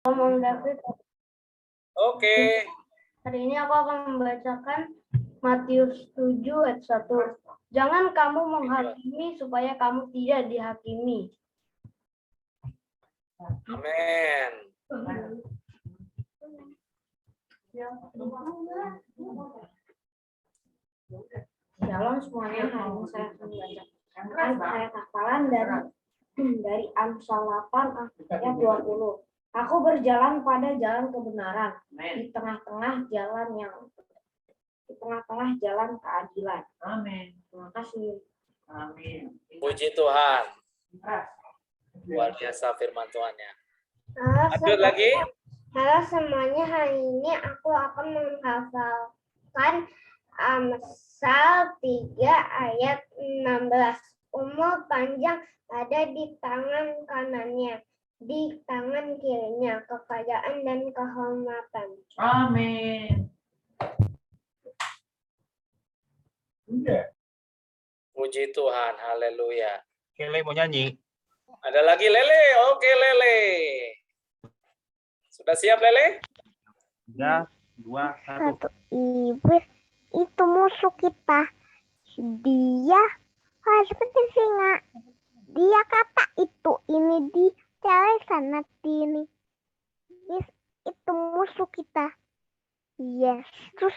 Om David. Oke. Hari ini aku akan membacakan Matius 7 ayat 1. Jangan kamu menghakimi supaya kamu tidak dihakimi. Amin. Shalom semuanya, hari ini saya akan membacakan ayat hafalan dari Amsal 8 ayat 20. Aku berjalan pada jalan kebenaran, di tengah-tengah jalan keadilan. Amin. Terima kasih. Amin. Puji Tuhan. Luar biasa firman Tuhannya. Halo lagi. Halo semuanya, hari ini aku akan menghafalkan Amsal 3 ayat 16. Umur panjang ada di tangan kanannya, di tangan kirinya kekayaan dan kehormatan. Amin. Puji Tuhan. Haleluya. Lele mau nyanyi. Ada lagi Lele. Oke Lele. Sudah siap Lele? 3, 2, 1. Iblis itu musuh kita. Dia seperti singa. Dia kata ini di cewek sana sini. Itu musuh kita. Yesus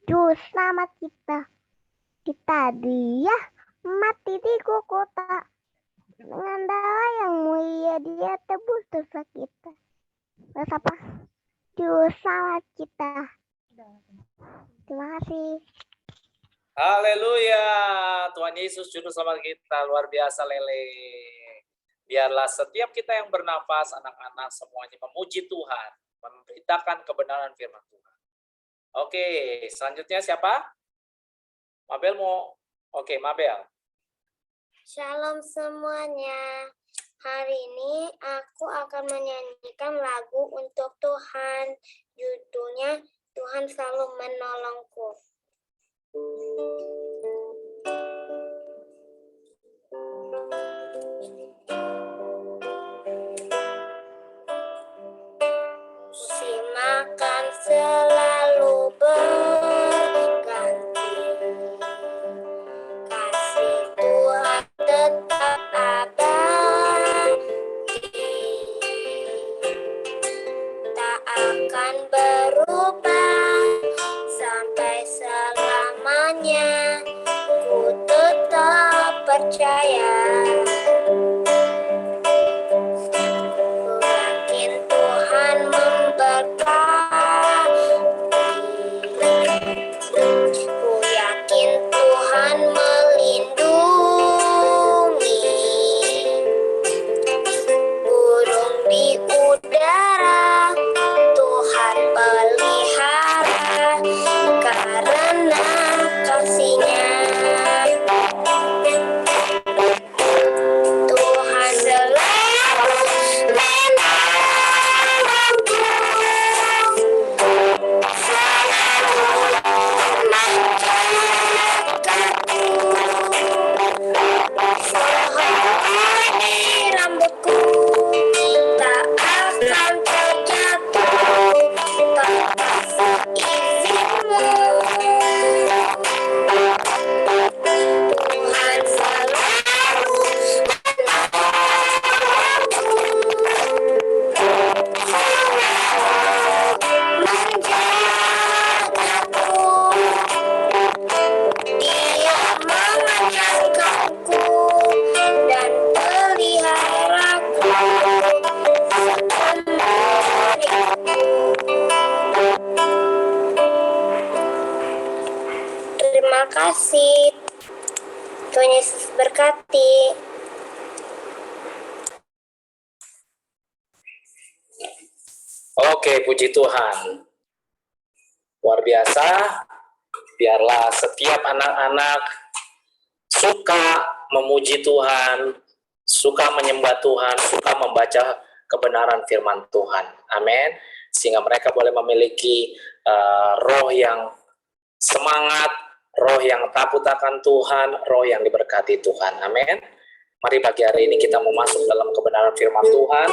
juru selamat kita. Dia mati di Golgota. Dengan darah yang mulia dia tebus dosa kita. Terus apa? Juru selamat kita. Terima kasih. Haleluya. Tuhan Yesus juru selamat kita. Luar biasa Lele. Biarlah setiap kita yang bernafas, anak-anak semuanya memuji Tuhan, memberitakan kebenaran firman Tuhan. Oke, selanjutnya siapa? Mabel mau? Oke, Mabel. Shalom semuanya. Hari ini aku akan menyanyikan lagu untuk Tuhan. Judulnya Tuhan Selalu Menolongku. Musim akan selalu berganti, kasih Tuhan tetap abadi, tak akan berubah sampai selamanya. Ku tetap percaya, ku yakin Tuhan memberkati, ku yakin Tuhan melindungi, burung di udara Tuhan pelihara karena kasih-Nya. Tuhan selalu menolongku, selalu menjagaku, sehelai rambutku tak akan terjatuh tanpa seizinmu. Tuhan selalu menolongku, menjagaku, Dia mengajarkanku dan peliharaku seumur hidupku. Terima kasih. Tuhan Yesus berkati. Oke, puji Tuhan. Luar biasa. Biarlah setiap anak-anak suka memuji Tuhan, suka menyembah Tuhan, suka membaca kebenaran firman Tuhan. Amin. Sehingga mereka boleh memiliki roh yang semangat, roh yang takut akan Tuhan, roh yang diberkati Tuhan. Amin. Mari pagi hari ini kita mau masuk dalam kebenaran firman Tuhan.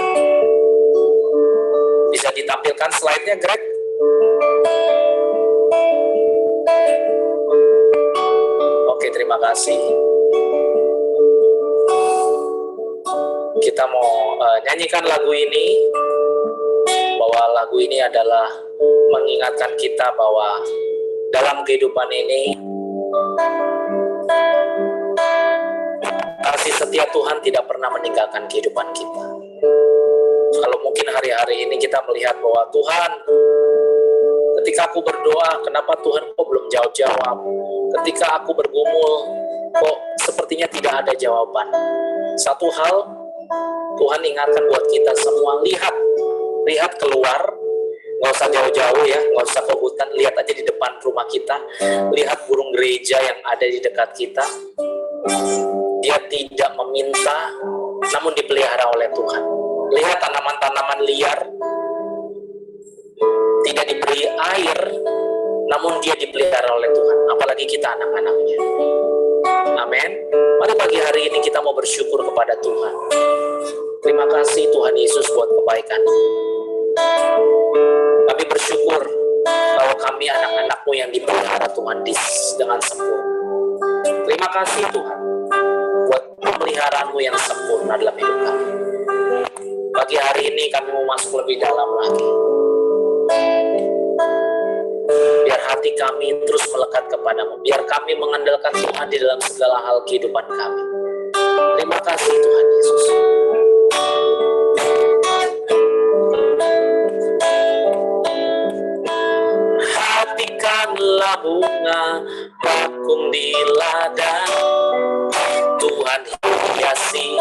Bisa ditampilkan slide-nya, Greg? Oke, terima kasih. Kita mau nyanyikan lagu ini, bahwa lagu ini adalah mengingatkan kita bahwa dalam kehidupan ini kasih setia Tuhan tidak pernah meninggalkan kehidupan kita. Kalau mungkin hari-hari ini kita melihat bahwa Tuhan, ketika aku berdoa, kenapa Tuhan kok belum jawab-jawab? Ketika aku bergumul, kok sepertinya tidak ada jawaban. Satu hal, Tuhan ingatkan buat kita semua, lihat keluar, nggak usah jauh-jauh ya, nggak usah ke hutan, lihat aja di depan rumah kita, lihat burung gereja yang ada di dekat kita. Dia tidak meminta, namun dipelihara oleh Tuhan. Lihat tanaman-tanaman liar, tidak diberi air, namun dia dipelihara oleh Tuhan. Apalagi kita anak-anaknya. Amin. Mari pagi hari ini kita mau bersyukur kepada Tuhan. Terima kasih Tuhan Yesus buat kebaikan. Kami bersyukur bahwa kami anak-anak-Mu yang dipelihara Tuhan dengan sempurna. Terima kasih Tuhan buat pemeliharaan-Mu yang sempurna dalam hidup kami. Pagi hari ini kami mau masuk lebih dalam lagi. Biar hati kami terus melekat kepadamu. Biar kami mengandalkan Tuhan di dalam segala hal kehidupan kami. Terima kasih Tuhan Yesus. Hatikanlah bunga bakung di ladang, Tuhan hiasi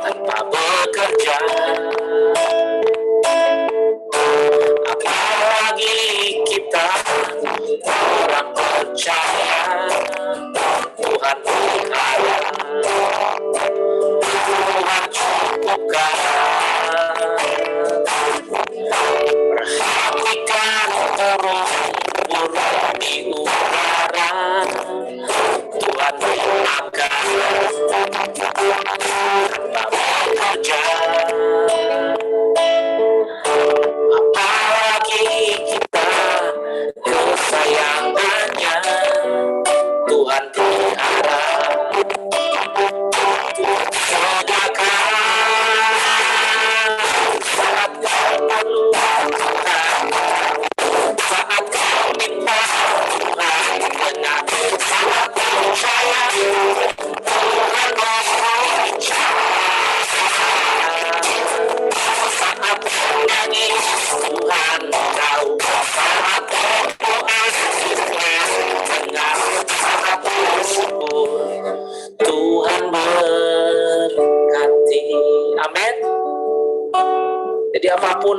tanpa bekerja. Apalagi kita orang percaya, Tuhan pelihara, Tuhan cukupkan. Perhatikan burung-burung di udara, Tuhan makan tanpa bekerja. Apalagi kita kesayangannya, Tuhan pelihara, Tuhan sediakan saat kau perlu Tuhan, saat kau minta Tuhan dengar, saat percaya Tuhan berbicara, saat menangis Tuhan tahu, saat berdoa Tuhan dengar, saat bersyukur Tuhan berkati. Amin. Jadi apapun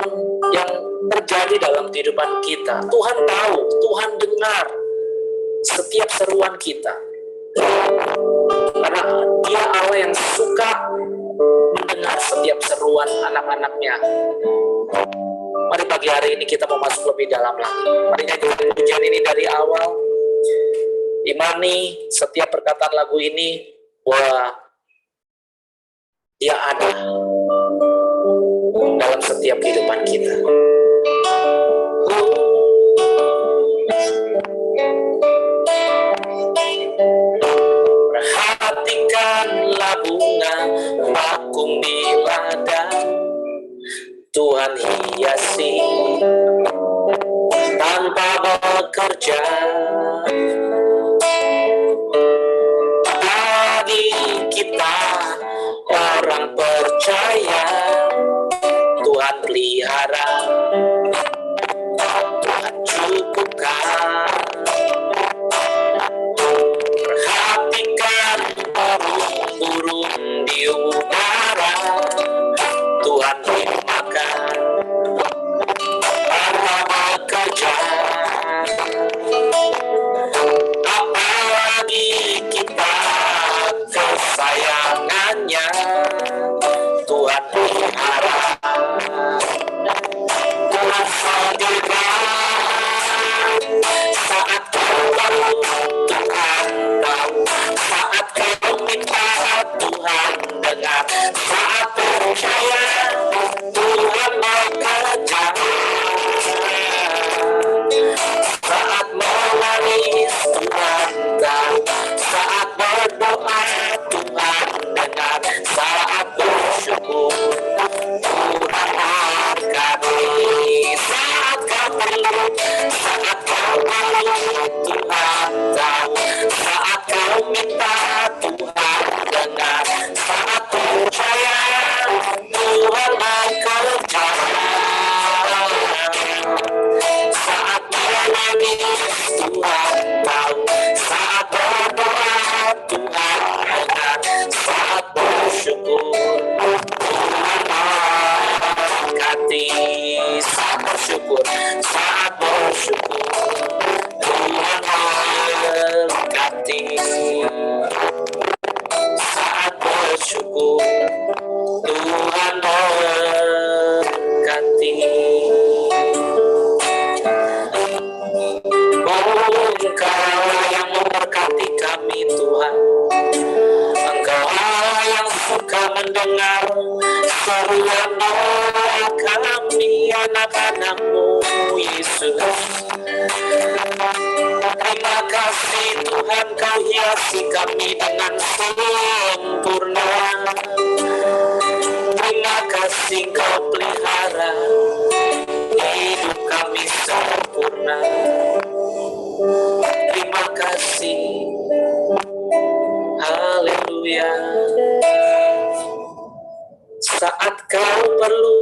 yang terjadi dalam kehidupan kita, Tuhan tahu, Tuhan dengar setiap seruan kita. Karena Dia Allah yang suka mendengar setiap seruan anak-anaknya. Mari pagi hari ini kita mau masuk lebih dalam lagi. Mari nyanyikan pujian ini dari awal. Imani setiap perkataan lagu ini bahwa Dia ada dalam setiap kehidupan kita. Perhatikanlah bunga bakung di ladang, Tuhan hiasi tanpa bekerja. Bagi kita orang percaya, Tuhan pelihara, Tuhan cukupkan. Perhatikan burung-burung di udara, Tuhan makan tanpa bekerja. Apalagi kita kesayangannya, Tuhan pelihara, Tuhan sediakan saat kau perlu Tuhan tahu, saat kau minta Tuhan dengar, saat percaya Tuhan mendengar seruan doa kami anak-anak-Mu, Yesus. Terima kasih Tuhan, Kau hiasi kami dengan sempurna. Terima kasih Kau pelihara hidup kami sempurna. Terima kasih. Haleluya. Saat Kau perlu,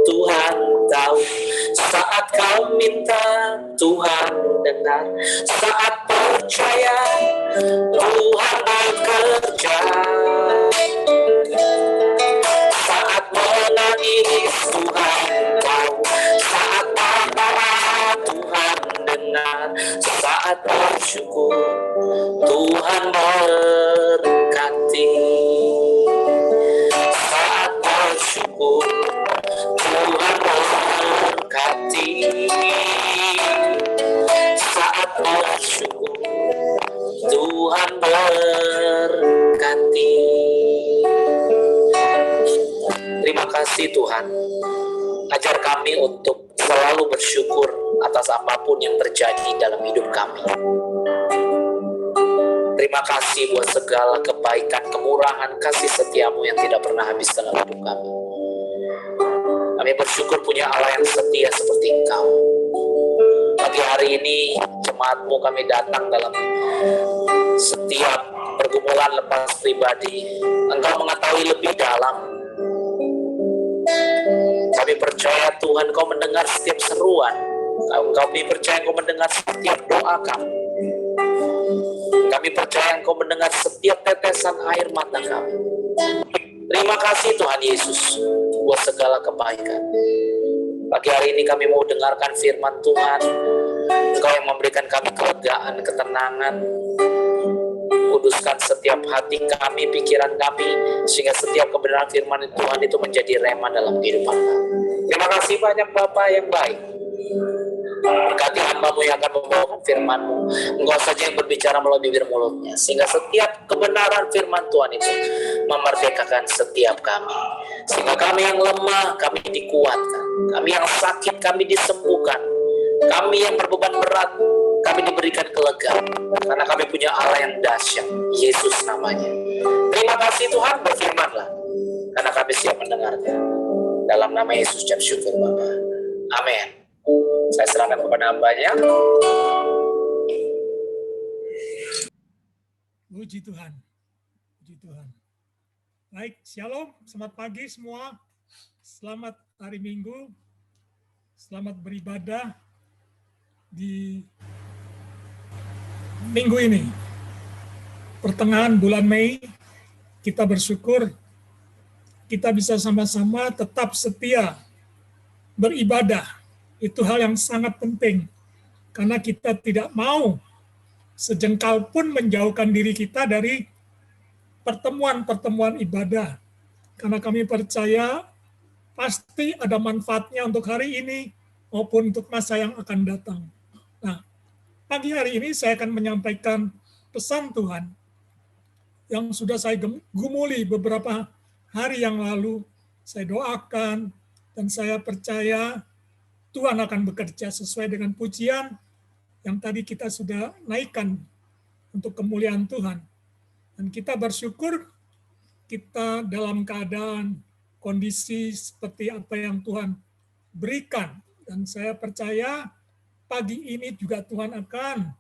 Tuhan tahu. Saat Kau minta, Tuhan dengar. Saat percaya, Tuhan bekerja. Saat menangis, Tuhan tahu. Saat berdoa, Tuhan dengar. Saat bersyukur, Tuhan berkati. Saat bersyukur, Tuhan berkati. Saat bersyukur, Tuhan berkati. Terima kasih Tuhan. Ajar kami untuk selalu bersyukur atas apapun yang terjadi dalam hidup kami. Terima kasih buat segala kebaikan, kemurahan, kasih setiamu yang tidak pernah habis dalam hidup kami. Kami bersyukur punya Allah yang setia seperti Engkau. Pagi hari ini, jemaatmu kami datang dalam setiap pergumulan lepas pribadi. Engkau mengetahui lebih dalam. Kami percaya Tuhan Kau mendengar setiap seruan. Kami percaya Kau mendengar setiap doa kami. Kami percaya Engkau mendengar setiap tetesan air mata kami. Terima kasih Tuhan Yesus buat segala kebaikan. Pagi hari ini kami mau dengarkan firman Tuhan. Engkau yang memberikan kami kelegaan, ketenangan. Kuduskan setiap hati kami, pikiran kami, sehingga setiap kebenaran firman Tuhan itu menjadi rema dalam kehidupan kami. Terima kasih banyak Bapa yang baik. Berkati hamba-Mu yang akan membawakan firman-Mu. Engkau saja yang berbicara melalui bibir mulutnya, sehingga setiap kebenaran firman Tuhan itu memerdekakan setiap kami. Sehingga kami yang lemah, kami dikuatkan. Kami yang sakit, kami disembuhkan. Kami yang berbeban berat, kami diberikan kelegaan. Karena kami punya Allah yang dahsyat, Yesus namanya. Terima kasih Tuhan, berfirmanlah. Karena kami siap mendengarnya. Dalam nama Yesus, ucap syukur Bapa. Amin. Saya serahkan kepada hamba-Nya. Puji Tuhan. Puji Tuhan. Baik, shalom, selamat pagi semua. Selamat hari Minggu. Selamat beribadah di minggu ini. Pertengahan bulan Mei, kita bersyukur kita bisa sama-sama tetap setia beribadah. Itu hal yang sangat penting. Karena kita tidak mau sejengkal pun menjauhkan diri kita dari pertemuan-pertemuan ibadah. Karena kami percaya pasti ada manfaatnya untuk hari ini maupun untuk masa yang akan datang. Nah, pagi hari ini saya akan menyampaikan pesan Tuhan yang sudah saya gumuli beberapa hari yang lalu. Saya doakan dan saya percaya Tuhan akan bekerja sesuai dengan pujian yang tadi kita sudah naikkan untuk kemuliaan Tuhan. Dan kita bersyukur kita dalam keadaan kondisi seperti apa yang Tuhan berikan. Dan saya percaya pagi ini juga Tuhan akan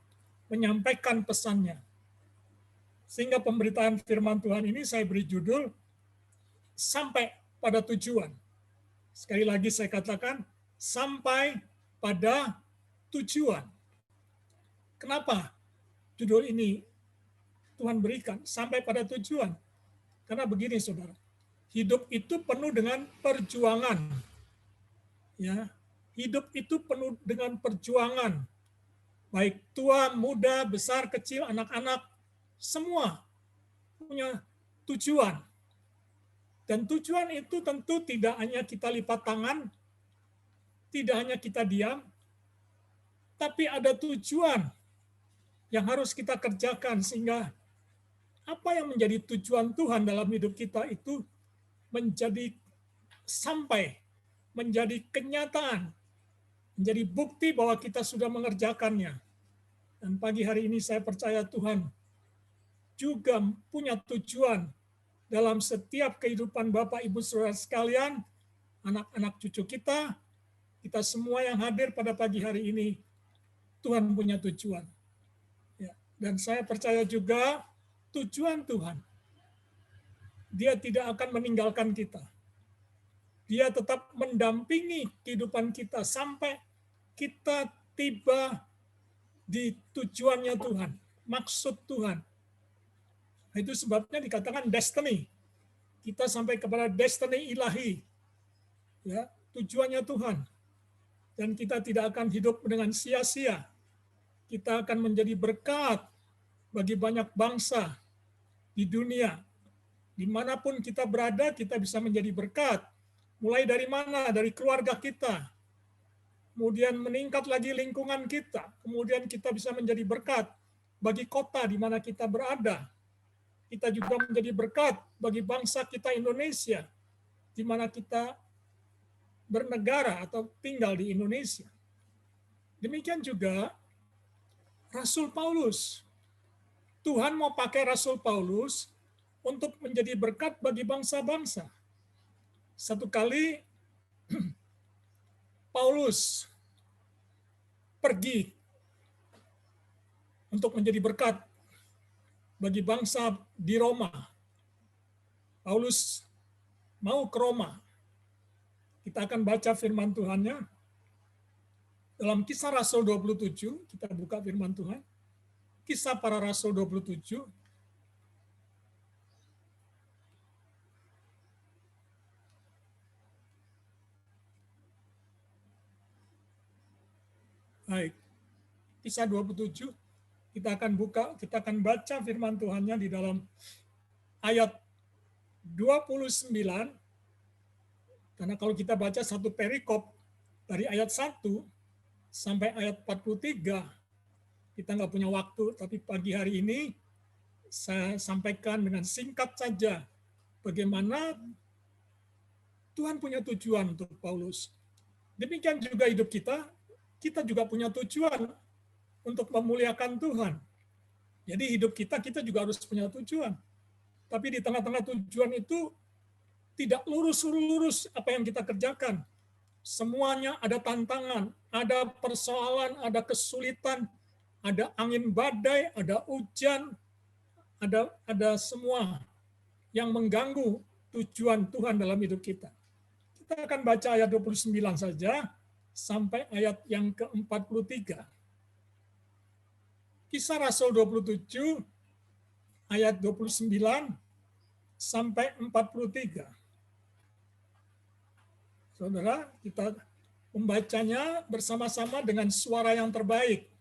menyampaikan pesannya. Sehingga pemberitaan firman Tuhan ini saya beri judul, Sampai pada Tujuan. Sekali lagi saya katakan, sampai pada tujuan. Kenapa judul ini Tuhan berikan, sampai pada tujuan? Karena begini saudara, hidup itu penuh dengan perjuangan. Ya, hidup itu penuh dengan perjuangan. Baik tua, muda, besar, kecil, anak-anak, semua punya tujuan. Dan tujuan itu tentu tidak hanya kita lipat tangan, tidak hanya kita diam, tapi ada tujuan yang harus kita kerjakan sehingga apa yang menjadi tujuan Tuhan dalam hidup kita itu menjadi kenyataan, menjadi bukti bahwa kita sudah mengerjakannya. Dan pagi hari ini saya percaya Tuhan juga punya tujuan dalam setiap kehidupan Bapak, Ibu, Saudara sekalian, anak-anak cucu kita semua yang hadir pada pagi hari ini, Tuhan punya tujuan. Ya, dan saya percaya juga tujuan Tuhan, Dia tidak akan meninggalkan kita. Dia tetap mendampingi kehidupan kita sampai kita tiba di tujuannya Tuhan, maksud Tuhan. Itu sebabnya dikatakan destiny. Kita sampai kepada destiny ilahi. Ya, tujuannya Tuhan. Dan kita tidak akan hidup dengan sia-sia. Kita akan menjadi berkat bagi banyak bangsa di dunia. Dimanapun kita berada, kita bisa menjadi berkat. Mulai dari mana? Dari keluarga kita. Kemudian meningkat lagi lingkungan kita. Kemudian kita bisa menjadi berkat bagi kota di mana kita berada. Kita juga menjadi berkat bagi bangsa kita Indonesia, di mana kita bernegara atau tinggal di Indonesia. Demikian juga Rasul Paulus. Tuhan mau pakai Rasul Paulus untuk menjadi berkat bagi bangsa-bangsa. Satu kali Paulus pergi untuk menjadi berkat bagi bangsa di Roma. Paulus mau ke Roma. Kita akan baca firman Tuhannya dalam Kisah Rasul 27, kita buka firman Tuhan. Kisah para Rasul 27. Baik. Kisah 27, kita akan baca firman Tuhannya di dalam ayat 29, karena kalau kita baca satu perikop dari ayat 1 sampai ayat 43, kita nggak punya waktu, tapi pagi hari ini saya sampaikan dengan singkat saja bagaimana Tuhan punya tujuan untuk Paulus. Demikian juga hidup kita juga punya tujuan untuk memuliakan Tuhan. Jadi hidup kita juga harus punya tujuan. Tapi di tengah-tengah tujuan itu tidak lurus-lurus apa yang kita kerjakan. Semuanya ada tantangan, ada persoalan, ada kesulitan, ada angin badai, ada hujan, ada semua yang mengganggu tujuan Tuhan dalam hidup kita. Kita akan baca ayat 29 saja sampai ayat yang ke-43. Kisah Rasul 27 ayat 29 sampai 43. Saudara, kita membacanya bersama-sama dengan suara yang terbaik.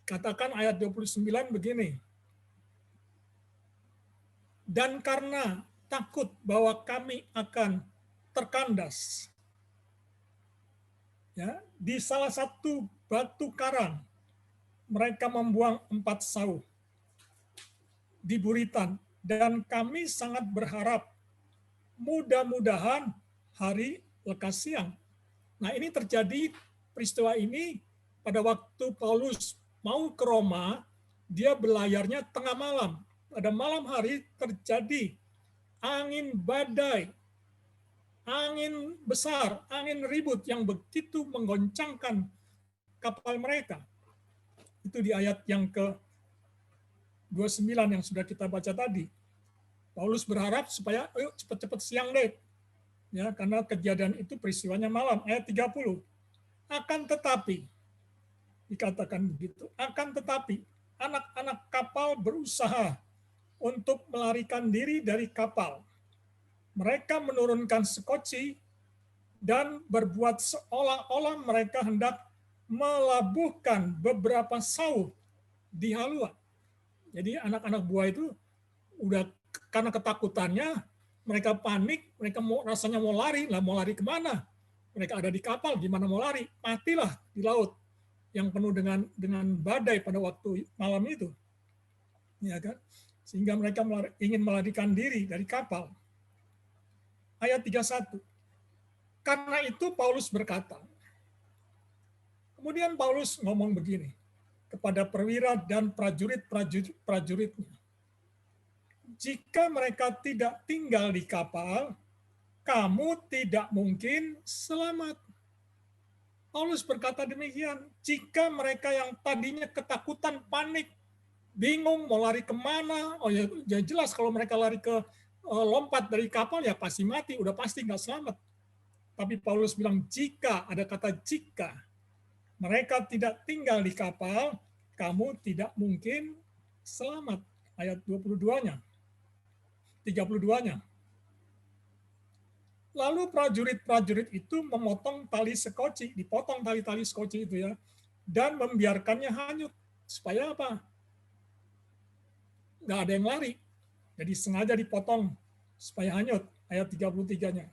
Katakan ayat 29 begini. Dan karena takut bahwa kami akan terkandas, ya, di salah satu batu karang mereka membuang 4 sauh di buritan, dan kami sangat berharap mudah-mudahan hari lekas siang. Nah, ini terjadi peristiwa ini pada waktu Paulus mau ke Roma, dia belayarnya tengah malam. Pada malam hari terjadi angin badai, angin besar, angin ribut yang begitu menggoncangkan kapal mereka. Itu di ayat yang ke-29 yang sudah kita baca tadi. Paulus berharap supaya ayo cepat-cepat siang deh. Ya, karena kejadian itu peristiwanya malam, ayat 30. Akan tetapi, dikatakan begitu, akan tetapi anak-anak kapal berusaha untuk melarikan diri dari kapal. Mereka menurunkan sekoci dan berbuat seolah-olah mereka hendak melabuhkan beberapa sauh di haluan. Jadi anak-anak buah itu udah karena ketakutannya, mereka panik, mereka rasanya mau lari, lah mau lari kemana? Mereka ada di kapal, gimana mau lari? Matilah di laut yang penuh dengan badai pada waktu malam itu, ya kan? Sehingga mereka ingin melarikan diri dari kapal. ayat 31. Karena itu Paulus berkata, kemudian Paulus ngomong begini kepada perwira dan prajuritnya. Jika mereka tidak tinggal di kapal, kamu tidak mungkin selamat. Paulus berkata demikian, jika mereka yang tadinya ketakutan, panik, bingung mau lari kemana, oh ya jelas kalau mereka lari ke lompat dari kapal ya pasti mati, udah pasti nggak selamat. Tapi Paulus bilang jika, ada kata jika, mereka tidak tinggal di kapal, kamu tidak mungkin selamat. Ayat 22-nya. 32-nya. Lalu prajurit-prajurit itu memotong tali sekoci, dipotong tali-tali sekoci itu ya, dan membiarkannya hanyut. Supaya apa? Nggak ada yang lari. Jadi sengaja dipotong supaya hanyut. Ayat 33-nya.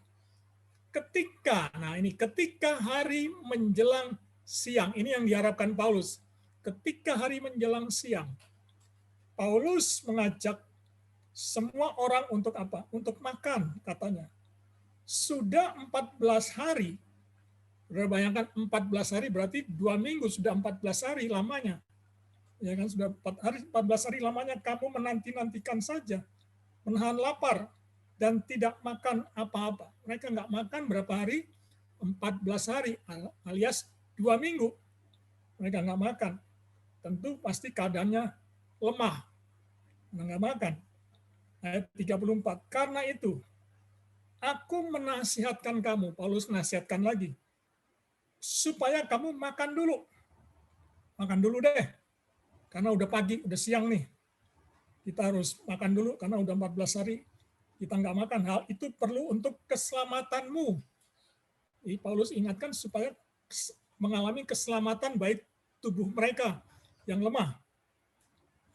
Ketika hari menjelang siang, ini yang diharapkan Paulus. Ketika hari menjelang siang, Paulus mengajak semua orang untuk apa? Untuk makan, katanya. Sudah 14 hari, bayangkan 14 hari berarti 2 minggu, sudah 14 hari lamanya. Ya kan, sudah 14 hari lamanya kamu menanti-nantikan saja, menahan lapar, dan tidak makan apa-apa. Mereka nggak makan berapa hari? 14 hari, alias 2 minggu. Mereka nggak makan. Tentu pasti keadaannya lemah. Nggak makan. Ayat 34. Karena itu, aku menasihatkan kamu, Paulus nasihatkan lagi, supaya kamu makan dulu. Makan dulu deh. Karena udah pagi, udah siang nih. Kita harus makan dulu, karena udah 14 hari kita nggak makan. Hal itu perlu untuk keselamatanmu. Jadi Paulus ingatkan supaya mengalami keselamatan baik tubuh mereka yang lemah.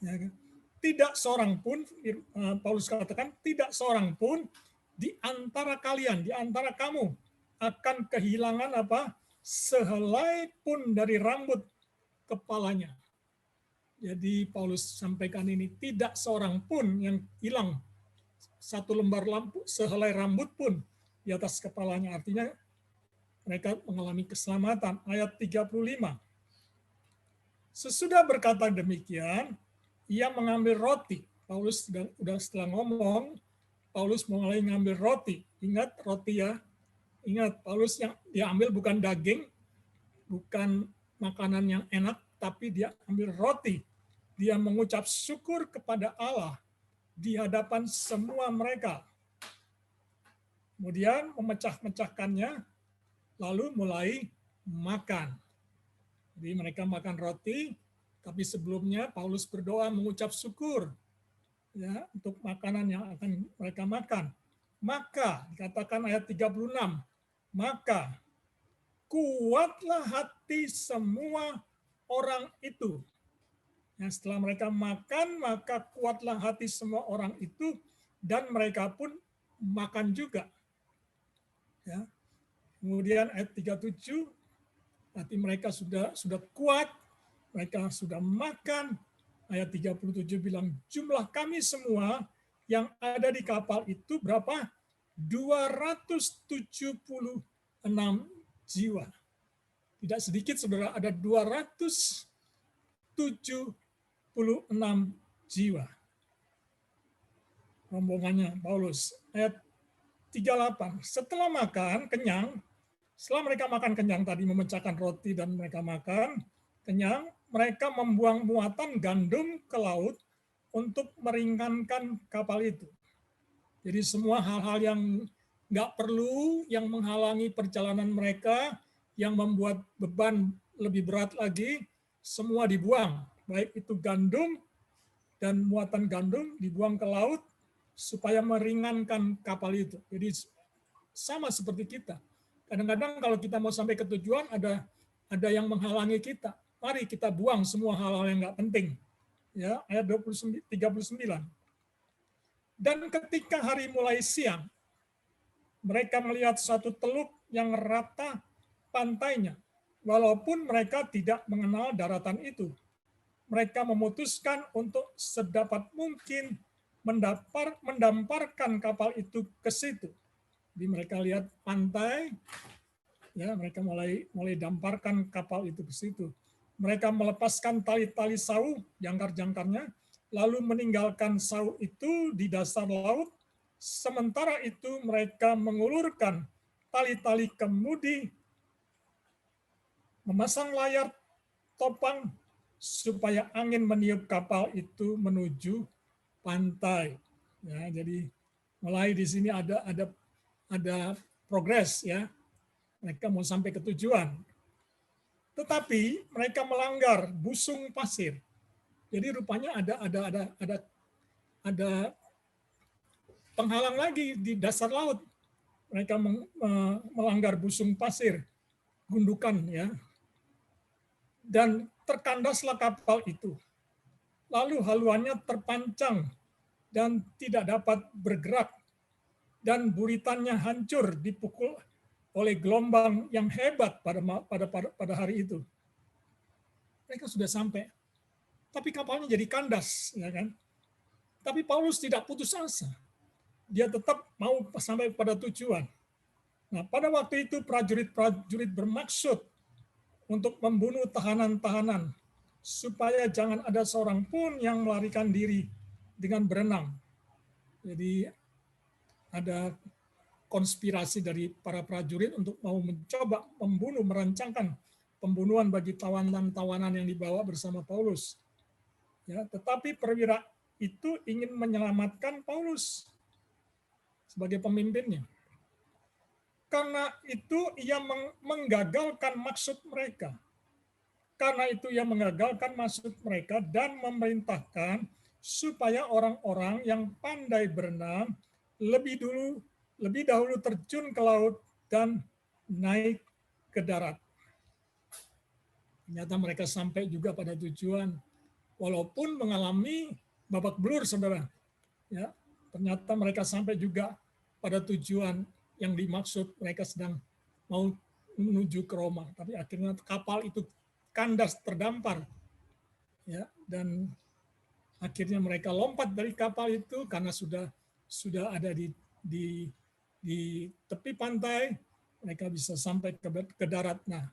Ya, kan? Tidak seorang pun, Paulus katakan, tidak seorang pun di antara kalian, di antara kamu, akan kehilangan apa? Sehelai pun dari rambut kepalanya. Jadi Paulus sampaikan ini, tidak seorang pun yang hilang satu lembar lampu, sehelai rambut pun di atas kepalanya. Artinya mereka mengalami keselamatan. Ayat 35. Sesudah berkata demikian, ia mengambil roti. Paulus sudah setelah ngomong, Paulus mulai ngambil roti. Ingat roti ya. Ingat, Paulus yang diambil bukan daging, bukan makanan yang enak, tapi dia ambil roti. Dia mengucap syukur kepada Allah di hadapan semua mereka. Kemudian memecah-mecahkannya, lalu mulai makan. Jadi mereka makan roti, tapi sebelumnya Paulus berdoa mengucap syukur ya untuk makanan yang akan mereka makan. Maka, dikatakan ayat 36, maka kuatlah hati semua orang itu. Ya, setelah mereka makan, maka kuatlah hati semua orang itu, dan mereka pun makan juga. Ya. Kemudian ayat 37, hati mereka sudah kuat, mereka sudah makan. Ayat 37 bilang, jumlah kami semua yang ada di kapal itu berapa? 276 jiwa. Tidak sedikit, saudara, ada 276 jiwa. Rombongannya Paulus. Ayat 38. Setelah makan, kenyang, setelah mereka makan kenyang tadi, memecahkan roti dan mereka makan kenyang, mereka membuang muatan gandum ke laut untuk meringankan kapal itu. Jadi semua hal-hal yang nggak perlu, yang menghalangi perjalanan mereka, yang membuat beban lebih berat lagi, semua dibuang. Baik itu gandum dan muatan gandum dibuang ke laut supaya meringankan kapal itu. Jadi sama seperti kita. Kadang-kadang kalau kita mau sampai ke tujuan, ada yang menghalangi kita. Mari kita buang semua hal-hal yang nggak penting. Ya, ayat 39. Dan ketika hari mulai siang, mereka melihat suatu teluk yang rata pantainya. Walaupun mereka tidak mengenal daratan itu. Mereka memutuskan untuk sedapat mungkin mendamparkan kapal itu ke situ. Jadi mereka lihat pantai, ya mereka mulai damparkan kapal itu ke situ. Mereka melepaskan tali-tali sau, jangkar-jangkarnya, lalu meninggalkan sau itu di dasar laut. Sementara itu mereka mengulurkan tali-tali kemudi, memasang layar topang supaya angin meniup kapal itu menuju pantai. Ya, jadi mulai di sini ada progres ya. Mereka mau sampai ke tujuan. Tetapi mereka melanggar busung pasir. Jadi rupanya ada penghalang lagi di dasar laut. Mereka melanggar busung pasir, gundukan ya. Dan terkandaslah kapal itu. Lalu haluannya terpancang dan tidak dapat bergerak, dan buritannya hancur dipukul oleh gelombang yang hebat pada hari itu. Mereka sudah sampai, tapi kapalnya jadi kandas, ya kan? Tapi Paulus tidak putus asa. Dia tetap mau sampai pada tujuan. Nah, pada waktu itu prajurit bermaksud untuk membunuh tahanan-tahanan, supaya jangan ada seorang pun yang melarikan diri dengan berenang. Jadi ada konspirasi dari para prajurit untuk mau mencoba membunuh, merancangkan pembunuhan bagi tawanan-tawanan yang dibawa bersama Paulus. Ya, tetapi perwira itu ingin menyelamatkan Paulus sebagai pemimpinnya. Karena itu ia menggagalkan maksud mereka. Karena itu ia menggagalkan maksud mereka dan memerintahkan supaya orang-orang yang pandai berenang lebih dahulu terjun ke laut dan naik ke darat. Ternyata mereka sampai juga pada tujuan, walaupun mengalami babak belur, saudara. Ya, ternyata mereka sampai juga pada tujuan yang dimaksud. Mereka sedang mau menuju ke Roma, tapi akhirnya kapal itu kandas, terdampar. Ya, dan akhirnya mereka lompat dari kapal itu karena sudah ada di tepi pantai, mereka bisa sampai ke darat. Nah,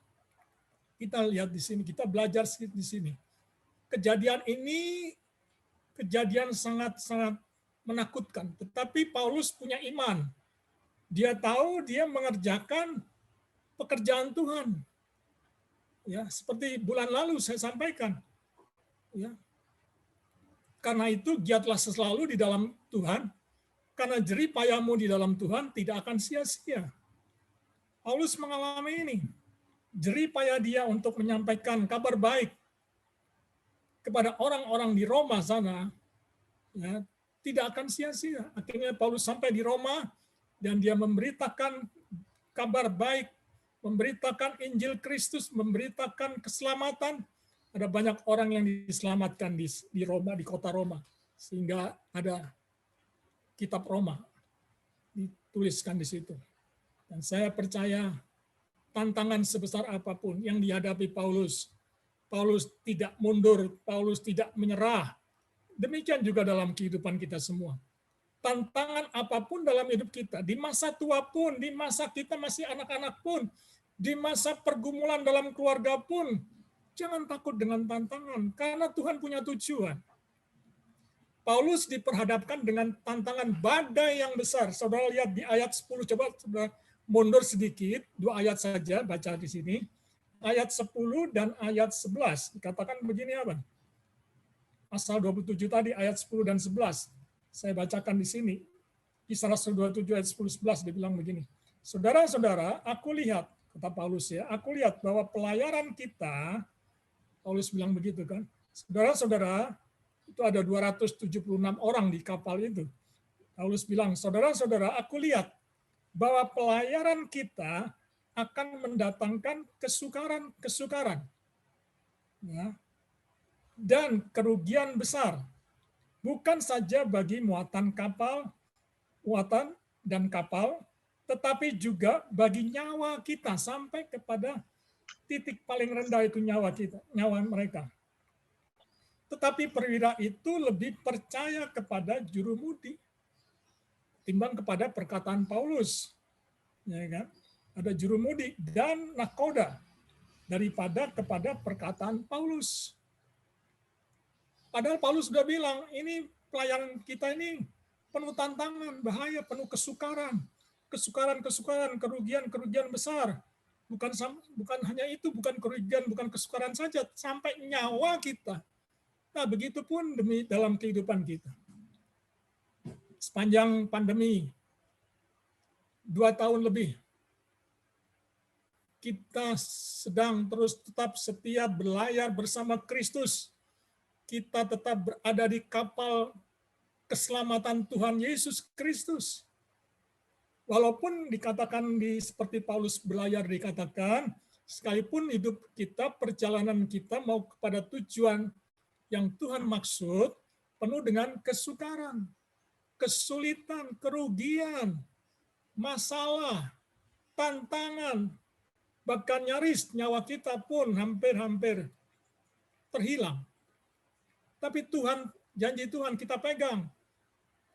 kita lihat di sini, kita belajar di sini. Kejadian ini kejadian sangat-sangat menakutkan, tetapi Paulus punya iman. Dia tahu dia mengerjakan pekerjaan Tuhan. Ya, seperti bulan lalu saya sampaikan. Ya. Karena itu giatlah selalu di dalam Tuhan, karena jerih payahmu di dalam Tuhan tidak akan sia-sia. Paulus mengalami ini. Jerih payah dia untuk menyampaikan kabar baik kepada orang-orang di Roma sana, ya, tidak akan sia-sia. Akhirnya Paulus sampai di Roma dan dia memberitakan kabar baik, memberitakan Injil Kristus, memberitakan keselamatan. Ada banyak orang yang diselamatkan di Roma, di kota Roma, sehingga ada kitab Roma dituliskan di situ. Dan saya percaya tantangan sebesar apapun yang dihadapi Paulus, Paulus tidak mundur, Paulus tidak menyerah. Demikian juga dalam kehidupan kita semua. Tantangan apapun dalam hidup kita, di masa tua pun, di masa kita masih anak-anak pun, di masa pergumulan dalam keluarga pun, jangan takut dengan tantangan, karena Tuhan punya tujuan. Paulus diperhadapkan dengan tantangan badai yang besar. Saudara lihat di ayat 10, coba saudara mundur sedikit, 2 ayat saja, baca di sini. Ayat 10 dan ayat 11, dikatakan begini apa? Pasal 27 tadi, ayat 10 dan 11. Saya bacakan di sini. Kisah Rasul 27 ayat 10-11 dibilang begini. Saudara-saudara, aku lihat, kata Paulus ya, aku lihat bahwa pelayaran kita, Paulus bilang begitu kan, saudara-saudara, itu ada 276 orang di kapal itu. Paulus bilang, saudara-saudara, aku lihat bahwa pelayaran kita akan mendatangkan kesukaran, ya, dan kerugian besar, bukan saja bagi muatan dan kapal, tetapi juga bagi nyawa kita sampai kepada titik paling rendah itu nyawa mereka. Tetapi perwira itu lebih percaya kepada jurumudi timbang kepada perkataan Paulus. ya kan? Ada jurumudi dan nakoda daripada kepada perkataan Paulus. Padahal Paulus sudah bilang, ini pelayanan kita ini penuh tantangan, bahaya, penuh kesukaran, kerugian besar. Bukan hanya itu, bukan kerugian, bukan kesukaran saja, sampai nyawa kita. Nah, begitupun dalam kehidupan kita. Sepanjang pandemi, 2 tahun lebih, kita sedang terus tetap setia berlayar bersama Kristus. Kita tetap berada di kapal keselamatan Tuhan Yesus Kristus. Walaupun dikatakan seperti Paulus berlayar dikatakan, sekalipun hidup kita, perjalanan kita mau kepada tujuan yang Tuhan maksud, penuh dengan kesukaran, kesulitan, kerugian, masalah, tantangan, bahkan nyaris nyawa kita pun hampir-hampir terhilang. Tapi Tuhan, janji Tuhan kita pegang.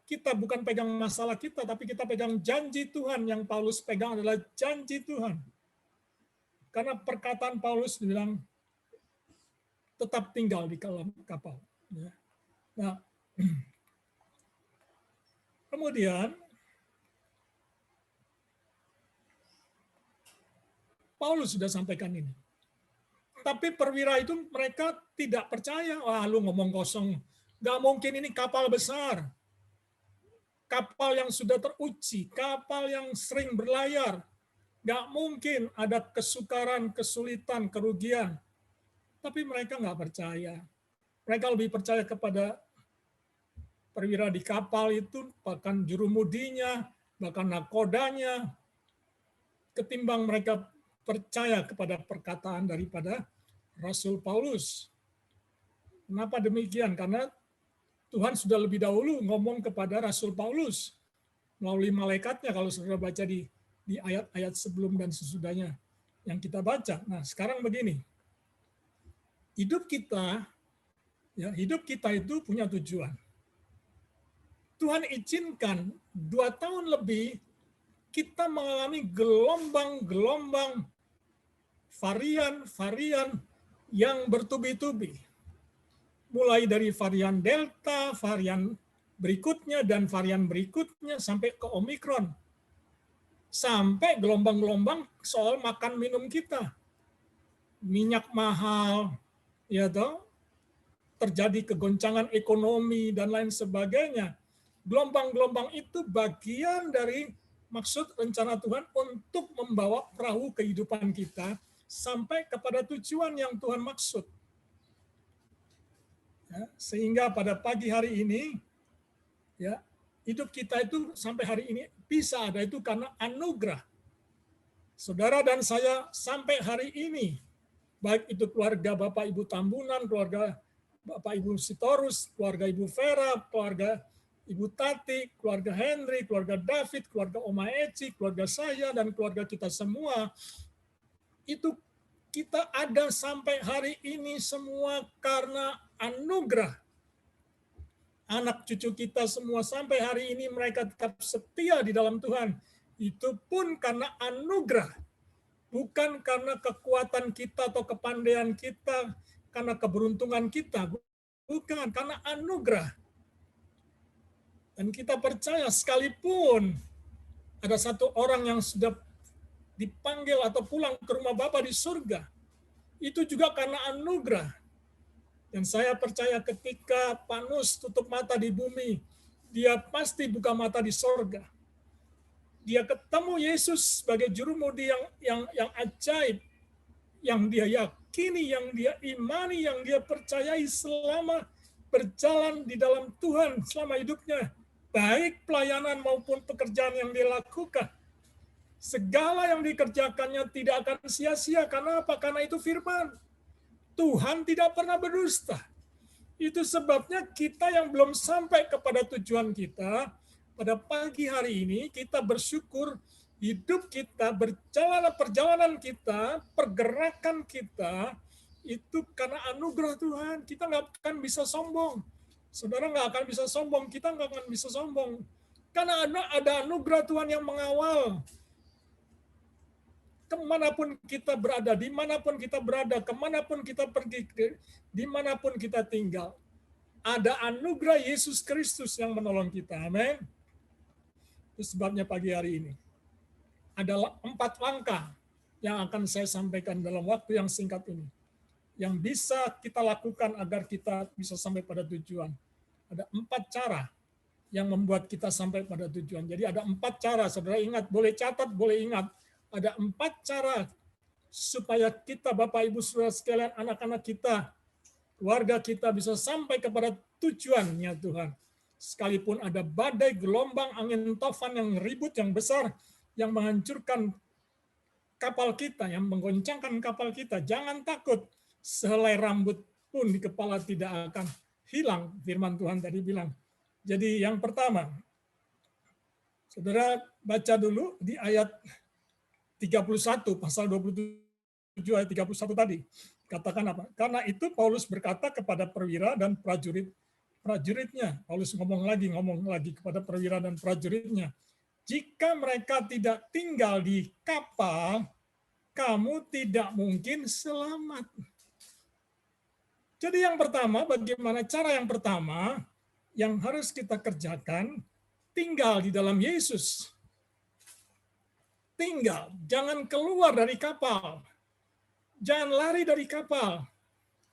Kita bukan pegang masalah kita, tapi kita pegang janji Tuhan. Yang Paulus pegang adalah janji Tuhan. Karena perkataan Paulus bilang, tetap tinggal di dalam kapal. Nah, kemudian, Paulus sudah sampaikan ini. Tapi perwira itu mereka tidak percaya. Wah, lu ngomong kosong. Gak mungkin, ini kapal besar. Kapal yang sudah teruji, kapal yang sering berlayar. Gak mungkin ada kesukaran, kesulitan, kerugian. Tapi mereka nggak percaya. Mereka lebih percaya kepada perwira di kapal itu, bahkan jurumudinya, bahkan nakodanya, ketimbang mereka percaya kepada perkataan daripada Rasul Paulus. Kenapa demikian? Karena Tuhan sudah lebih dahulu ngomong kepada Rasul Paulus melalui malaikatnya, kalau saudara baca di ayat-ayat sebelum dan sesudahnya yang kita baca. Nah, sekarang begini. Hidup kita itu punya tujuan. Tuhan izinkan 2 tahun lebih kita mengalami gelombang-gelombang varian yang bertubi-tubi. Mulai dari varian Delta, varian berikutnya, dan varian berikutnya, sampai ke Omikron. Sampai gelombang-gelombang soal makan minum kita. Minyak mahal, ya toh, terjadi kegoncangan ekonomi, dan lain sebagainya. Gelombang-gelombang itu bagian dari maksud rencana Tuhan untuk membawa perahu kehidupan kita sampai kepada tujuan yang Tuhan maksud. Ya, sehingga pada pagi hari ini, ya, hidup kita itu sampai hari ini bisa ada itu karena anugerah. Saudara dan saya sampai hari ini, baik itu keluarga Bapak Ibu Tambunan, keluarga Bapak Ibu Sitorus, keluarga Ibu Vera, keluarga Ibu Tati, keluarga Henry, keluarga David, keluarga Oma Eci, keluarga saya, dan keluarga kita semua, itu kita ada sampai hari ini semua karena anugerah. Anak cucu kita semua sampai hari ini mereka tetap setia di dalam Tuhan. Itu pun karena anugerah. Bukan karena kekuatan kita atau kepandaian kita, karena keberuntungan kita. Bukan, karena anugerah. Dan kita percaya sekalipun ada satu orang yang sudah dipanggil atau pulang ke rumah Bapa di surga, itu juga karena anugerah. Dan saya percaya ketika Panus tutup mata di bumi, dia pasti buka mata di surga. Dia ketemu Yesus sebagai jurumudi yang ajaib, yang dia yakini, yang dia imani, yang dia percayai selama berjalan di dalam Tuhan selama hidupnya, baik pelayanan maupun pekerjaan yang dia lakukan. Segala yang dikerjakannya tidak akan sia-sia. Karena apa? Karena itu firman. Tuhan tidak pernah berdusta. Itu sebabnya kita yang belum sampai kepada tujuan kita, pada pagi hari ini kita bersyukur hidup kita, perjalanan kita, pergerakan kita, itu karena anugerah Tuhan. Kita nggak akan bisa sombong. Saudara nggak akan bisa sombong, kita nggak akan bisa sombong. Karena ada anugerah Tuhan yang mengawal. kemanapun kita berada, dimanapun kita berada, kemanapun kita pergi, dimanapun kita tinggal, ada anugerah Yesus Kristus yang menolong kita. Amin. Itu sebabnya pagi hari ini adalah 4 langkah yang akan saya sampaikan dalam waktu yang singkat ini, yang bisa kita lakukan agar kita bisa sampai pada tujuan. Ada 4 cara yang membuat kita sampai pada tujuan. Jadi ada 4 cara, saudara ingat, boleh catat, boleh ingat. Ada 4 cara supaya kita, Bapak, Ibu, saudara sekalian, anak-anak kita, keluarga kita bisa sampai kepada tujuannya Tuhan. Sekalipun ada badai, gelombang, angin tofan yang ribut, yang besar, yang menghancurkan kapal kita, yang menggoncangkan kapal kita, jangan takut. Sehelai rambut pun di kepala tidak akan hilang, firman Tuhan tadi bilang. Jadi yang pertama, saudara baca dulu di ayat 31, pasal 27 ayat 31 tadi. Katakan apa? Karena itu Paulus berkata kepada perwira dan prajuritnya. Paulus ngomong lagi kepada perwira dan prajuritnya. Jika mereka tidak tinggal di kapal, kamu tidak mungkin selamat. Jadi yang pertama, bagaimana cara yang pertama yang harus kita kerjakan? Tinggal di dalam Yesus. Tinggal, jangan keluar dari kapal. Jangan lari dari kapal.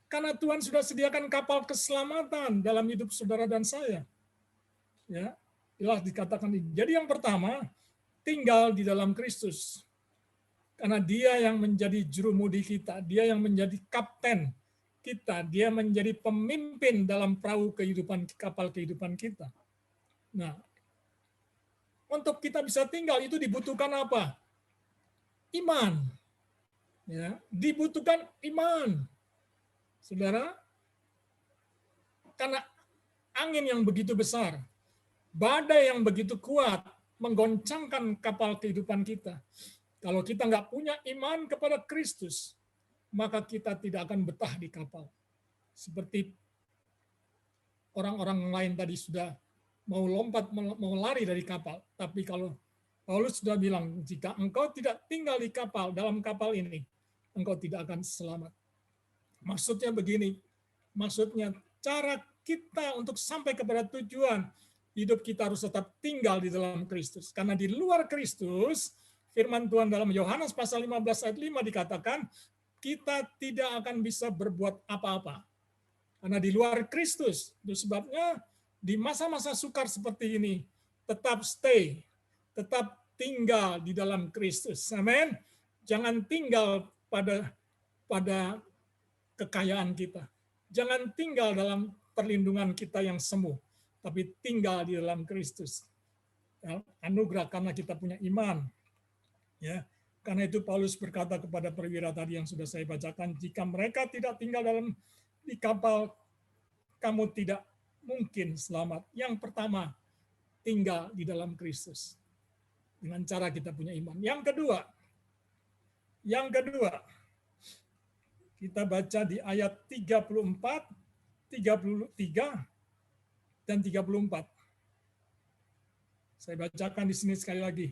Karena Tuhan sudah sediakan kapal keselamatan dalam hidup saudara dan saya. Ya, jelas dikatakan. Jadi yang pertama, tinggal di dalam Kristus. Karena Dia yang menjadi jurumudi kita, Dia yang menjadi kapten kita, Dia menjadi pemimpin dalam perahu kehidupan, kapal kehidupan kita. Nah, untuk kita bisa tinggal itu dibutuhkan apa? Iman. Ya, dibutuhkan iman. Saudara, karena angin yang begitu besar, badai yang begitu kuat menggoncangkan kapal kehidupan kita. Kalau kita nggak punya iman kepada Kristus, maka kita tidak akan betah di kapal. Seperti orang-orang lain tadi sudah mau lompat, mau lari dari kapal. Tapi kalau Paulus sudah bilang, jika engkau tidak tinggal di kapal, dalam kapal ini, engkau tidak akan selamat. Maksudnya begini, maksudnya cara kita untuk sampai kepada tujuan, hidup kita harus tetap tinggal di dalam Kristus. Karena di luar Kristus, firman Tuhan dalam Yohanes pasal 15 ayat 5 dikatakan, kita tidak akan bisa berbuat apa-apa. Karena di luar Kristus, itu sebabnya di masa-masa sukar seperti ini, tetap stay, tetap tinggal di dalam Kristus. Amin. Jangan tinggal pada kekayaan kita. Jangan tinggal dalam perlindungan kita yang semu, tapi tinggal di dalam Kristus. Ya, anugerah karena kita punya iman. Ya, karena itu Paulus berkata kepada perwira tadi yang sudah saya bacakan, jika mereka tidak tinggal di kapal, kamu tidak mungkin selamat. Yang pertama, tinggal di dalam Kristus. Dengan cara kita punya iman. Yang kedua, kita baca di ayat 34, 33, dan 34. Saya bacakan di sini sekali lagi.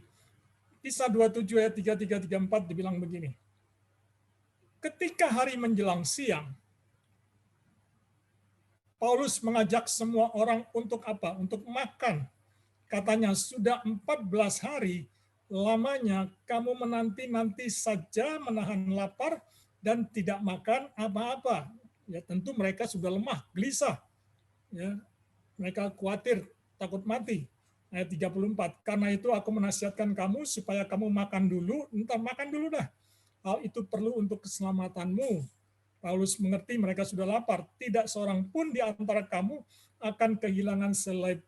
Kisah 27 ayat 33, 34 dibilang begini. Ketika hari menjelang siang, Paulus mengajak semua orang untuk apa? Untuk makan. Katanya, sudah 14 hari lamanya kamu menanti-nanti saja menahan lapar dan tidak makan apa-apa. Ya, tentu mereka sudah lemah, gelisah. Ya, mereka khawatir, takut mati. Ayat 34, karena itu aku menasihatkan kamu supaya kamu makan dulu, makan dulu dah. Hal itu perlu untuk keselamatanmu. Paulus mengerti mereka sudah lapar. Tidak seorang pun di antara kamu akan kehilangan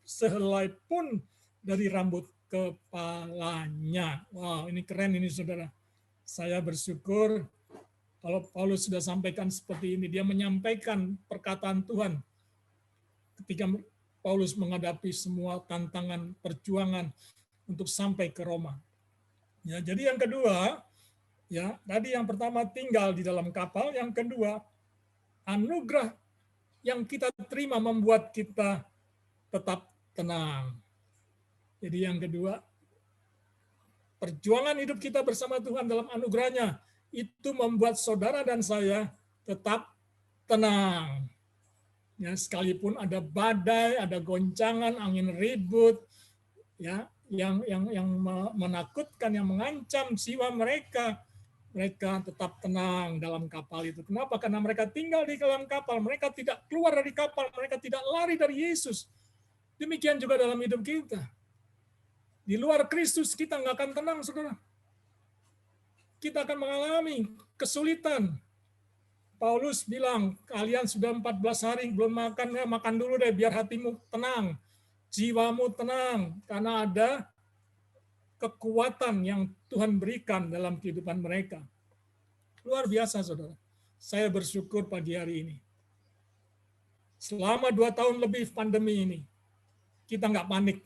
sehelai pun dari rambut kepalanya. Wow, ini keren ini saudara. Saya bersyukur kalau Paulus sudah sampaikan seperti ini. Dia menyampaikan perkataan Tuhan ketika Paulus menghadapi semua tantangan perjuangan untuk sampai ke Roma. Ya, jadi yang kedua, ya, tadi yang pertama tinggal di dalam kapal, yang kedua anugerah yang kita terima membuat kita tetap tenang. Jadi yang kedua, perjuangan hidup kita bersama Tuhan dalam anugerahnya, itu membuat saudara dan saya tetap tenang. Ya, sekalipun ada badai, ada goncangan, angin ribut, ya, yang menakutkan, yang mengancam jiwa mereka, mereka tetap tenang dalam kapal itu. Kenapa? Karena mereka tinggal di dalam kapal, mereka tidak keluar dari kapal, mereka tidak lari dari Yesus. Demikian juga dalam hidup kita. Di luar Kristus kita nggak akan tenang, saudara. Kita akan mengalami kesulitan. Paulus bilang, kalian sudah 14 hari belum makan, ya makan dulu deh, biar hatimu tenang, jiwamu tenang, karena ada kekuatan yang Tuhan berikan dalam kehidupan mereka. Luar biasa, saudara. Saya bersyukur pagi hari ini. Selama 2 tahun lebih pandemi ini, kita nggak panik.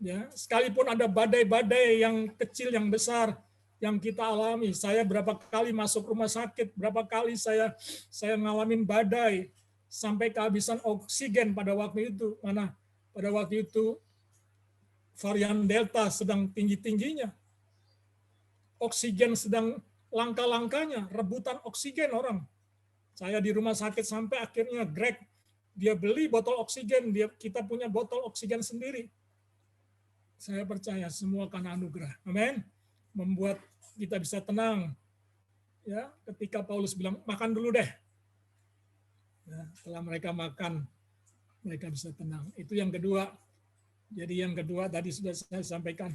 Ya, sekalipun ada badai-badai yang kecil, yang besar, yang kita alami. Saya berapa kali masuk rumah sakit, berapa kali saya ngalamin badai, sampai kehabisan oksigen pada waktu itu. Mana? Pada waktu itu varian Delta sedang tinggi-tingginya. Oksigen sedang langka-langkanya, rebutan oksigen orang. Saya di rumah sakit sampai akhirnya Greg, dia beli botol oksigen, kita punya botol oksigen sendiri. Saya percaya semua karena anugerah. Amin. Membuat kita bisa tenang. Ya, ketika Paulus bilang, makan dulu deh. Ya, setelah mereka makan, mereka bisa tenang. Itu yang kedua. Jadi yang kedua tadi sudah saya sampaikan.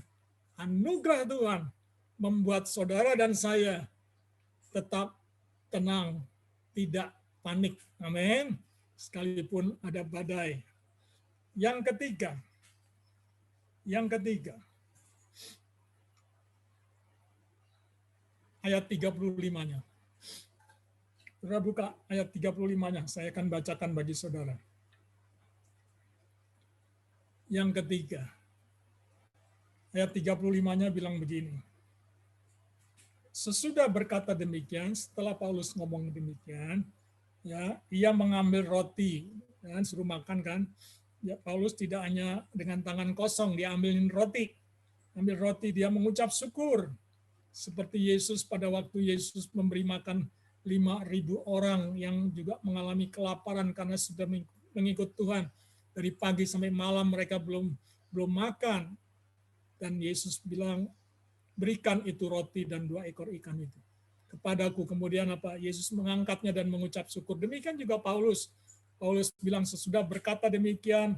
Anugerah Tuhan membuat saudara dan saya tetap tenang, tidak panik. Amin. Sekalipun ada badai. Yang ketiga, ayat 35-nya. Saudara buka ayat 35-nya, saya akan bacakan bagi saudara. Yang ketiga, ayat 35-nya bilang begini. Sesudah berkata demikian, setelah Paulus ngomong demikian, ya, ia mengambil roti, dan suruh makan kan. Ya, Paulus tidak hanya dengan tangan kosong, dia ambilin roti. Ambil roti, dia mengucap syukur. Seperti Yesus pada waktu Yesus memberi makan 5.000 orang yang juga mengalami kelaparan karena sudah mengikut Tuhan. Dari pagi sampai malam mereka belum makan. Dan Yesus bilang, berikan itu roti dan 2 ekor ikan itu kepadaku. Kemudian apa? Yesus mengangkatnya dan mengucap syukur. Demikian juga Paulus. Paulus bilang sesudah berkata demikian,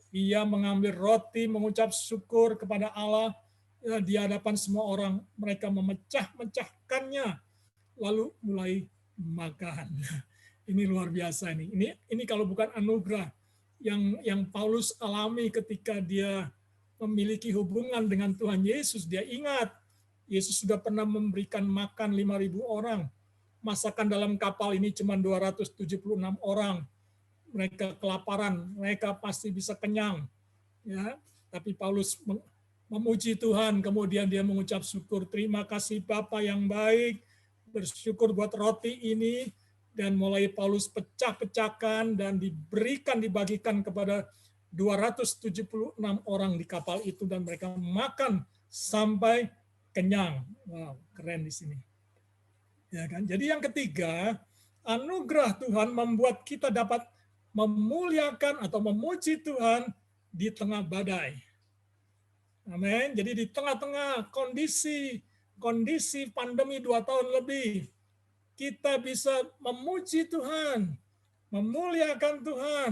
ia mengambil roti, mengucap syukur kepada Allah ya, di hadapan semua orang. Mereka memecah-mecahkannya, lalu mulai makan. Ini luar biasa ini. Ini kalau bukan anugerah yang Paulus alami ketika dia memiliki hubungan dengan Tuhan Yesus, dia ingat Yesus sudah pernah memberikan makan 5.000 orang. Masakan dalam kapal ini cuma 276 orang. Mereka kelaparan, mereka pasti bisa kenyang. Ya, tapi Paulus memuji Tuhan, kemudian dia mengucap syukur, terima kasih Bapa yang baik, bersyukur buat roti ini, dan mulai Paulus pecah-pecahkan dan dibagikan kepada 276 orang di kapal itu, dan mereka makan sampai kenyang. Wow, keren di sini. Ya kan? Jadi yang ketiga, anugerah Tuhan membuat kita dapat memuliakan atau memuji Tuhan di tengah badai. Amin. Jadi di tengah-tengah kondisi pandemi 2 tahun lebih, kita bisa memuji Tuhan, memuliakan Tuhan,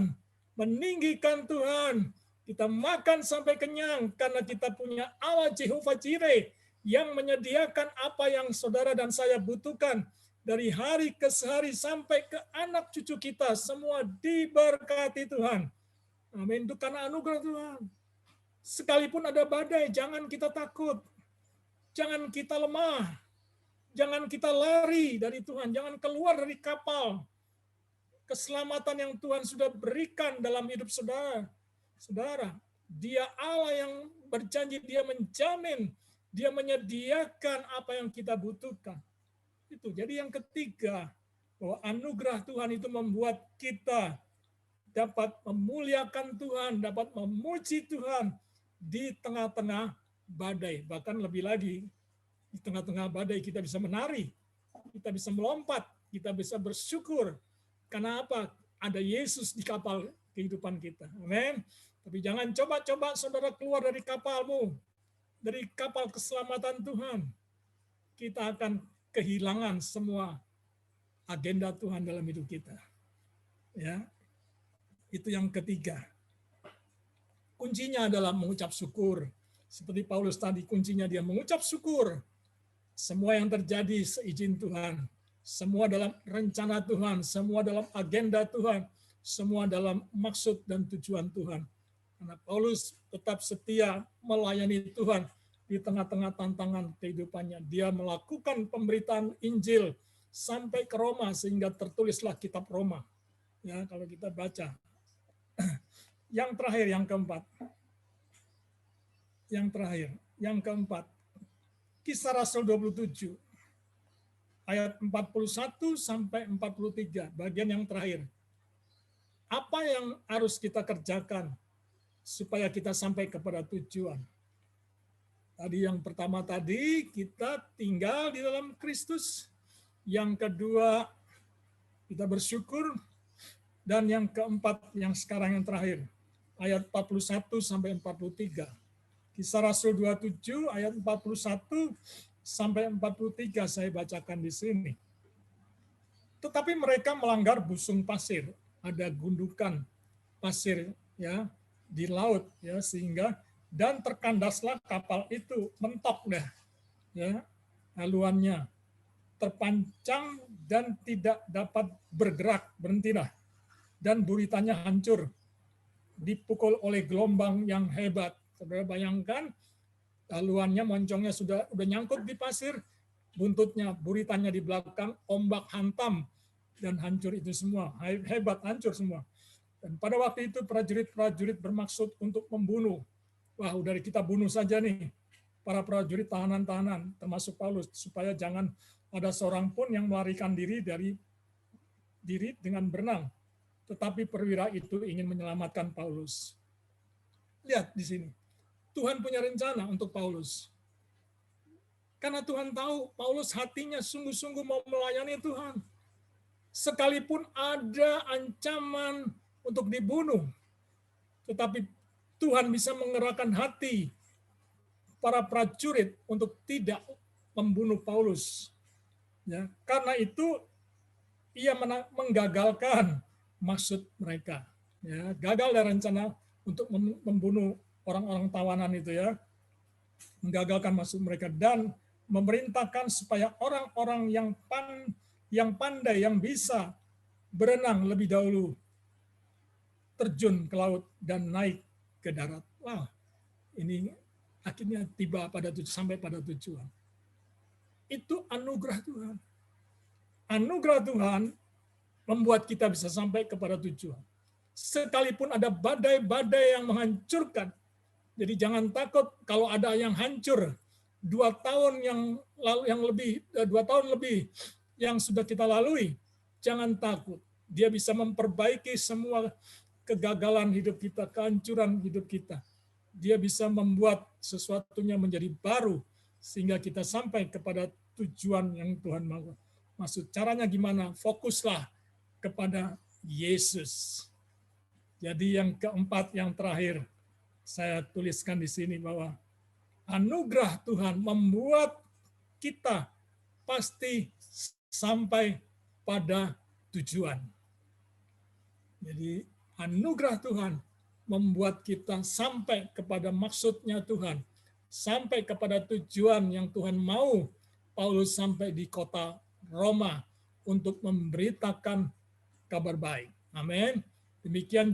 meninggikan Tuhan. Kita makan sampai kenyang karena kita punya Allah Jehovah Jireh yang menyediakan apa yang saudara dan saya butuhkan. Dari hari ke hari sampai ke anak cucu kita, semua diberkati Tuhan. Amin. Itu karena anugerah Tuhan. Sekalipun ada badai, jangan kita takut. Jangan kita lemah. Jangan kita lari dari Tuhan. Jangan keluar dari kapal. Keselamatan yang Tuhan sudah berikan dalam hidup saudara. Saudara, Dia Allah yang berjanji, Dia menjamin, Dia menyediakan apa yang kita butuhkan. Itu. Jadi yang ketiga, bahwa anugerah Tuhan itu membuat kita dapat memuliakan Tuhan, dapat memuji Tuhan di tengah-tengah badai, bahkan lebih lagi di tengah-tengah badai kita bisa menari, kita bisa melompat, kita bisa bersyukur. Karena apa? Ada Yesus di kapal kehidupan kita. Amin. Tapi jangan coba-coba saudara keluar dari kapalmu, dari kapal keselamatan Tuhan. Kita akan kehilangan semua agenda Tuhan dalam hidup kita. Ya. Itu yang ketiga. Kuncinya adalah mengucap syukur. Seperti Paulus tadi, kuncinya dia mengucap syukur. Semua yang terjadi seizin Tuhan. Semua dalam rencana Tuhan. Semua dalam agenda Tuhan. Semua dalam maksud dan tujuan Tuhan. Karena Paulus tetap setia melayani Tuhan di tengah-tengah tantangan kehidupannya. Dia melakukan pemberitaan Injil sampai ke Roma sehingga tertulislah kitab Roma. Ya, kalau kita baca. Yang terakhir, yang keempat. Yang keempat. Kisah Rasul 27. Ayat 41 sampai 43. Bagian yang terakhir. Apa yang harus kita kerjakan supaya kita sampai kepada tujuan? Tadi yang pertama tadi, kita tinggal di dalam Kristus. Yang kedua, kita bersyukur. Dan yang keempat, yang sekarang yang terakhir, ayat 41 sampai 43. Kisah Rasul 27 ayat 41 sampai 43 saya bacakan di sini. Tetapi mereka melanggar busung pasir, ada gundukan pasir ya di laut ya sehingga dan terkandaslah kapal itu, mentok dah ya haluannya, terpancang dan tidak dapat bergerak, berhentilah, dan buritanya hancur, dipukul oleh gelombang yang hebat. Saudara bayangkan, haluannya, moncongnya sudah nyangkut di pasir, buntutnya, buritannya di belakang, ombak hantam, dan hancur itu semua. Hebat, hancur semua. Dan pada waktu itu prajurit-prajurit bermaksud untuk membunuh. Wah, udah kita bunuh saja nih, para prajurit tahanan-tahanan, termasuk Paulus, supaya jangan ada seorang pun yang melarikan diri dengan berenang. Tetapi perwira itu ingin menyelamatkan Paulus. Lihat di sini. Tuhan punya rencana untuk Paulus. Karena Tuhan tahu Paulus hatinya sungguh-sungguh mau melayani Tuhan. Sekalipun ada ancaman untuk dibunuh. Tetapi Tuhan bisa mengerahkan hati para prajurit untuk tidak membunuh Paulus. Ya, karena itu ia menggagalkan maksud mereka. Ya, gagal dari rencana untuk membunuh orang-orang tawanan itu ya, menggagalkan maksud mereka dan memerintahkan supaya orang-orang yang pandai, yang bisa berenang lebih dahulu terjun ke laut dan naik ke darat. Wah, ini akhirnya sampai pada tujuan. Itu anugerah Tuhan. Anugerah Tuhan membuat kita bisa sampai kepada tujuan. Sekalipun ada badai-badai yang menghancurkan. Jadi jangan takut kalau ada yang hancur. 2 tahun lebih yang sudah kita lalui. Jangan takut. Dia bisa memperbaiki semua kegagalan hidup kita, kehancuran hidup kita. Dia bisa membuat sesuatunya menjadi baru sehingga kita sampai kepada tujuan yang Tuhan mau. Maksud caranya gimana? Fokuslah kepada Yesus. Jadi yang keempat, yang terakhir, saya tuliskan di sini bahwa anugerah Tuhan membuat kita pasti sampai pada tujuan. Jadi anugerah Tuhan membuat kita sampai kepada maksudnya Tuhan, sampai kepada tujuan yang Tuhan mau. Paulus sampai di kota Roma untuk memberitakan kabar baik. Amin. Demikian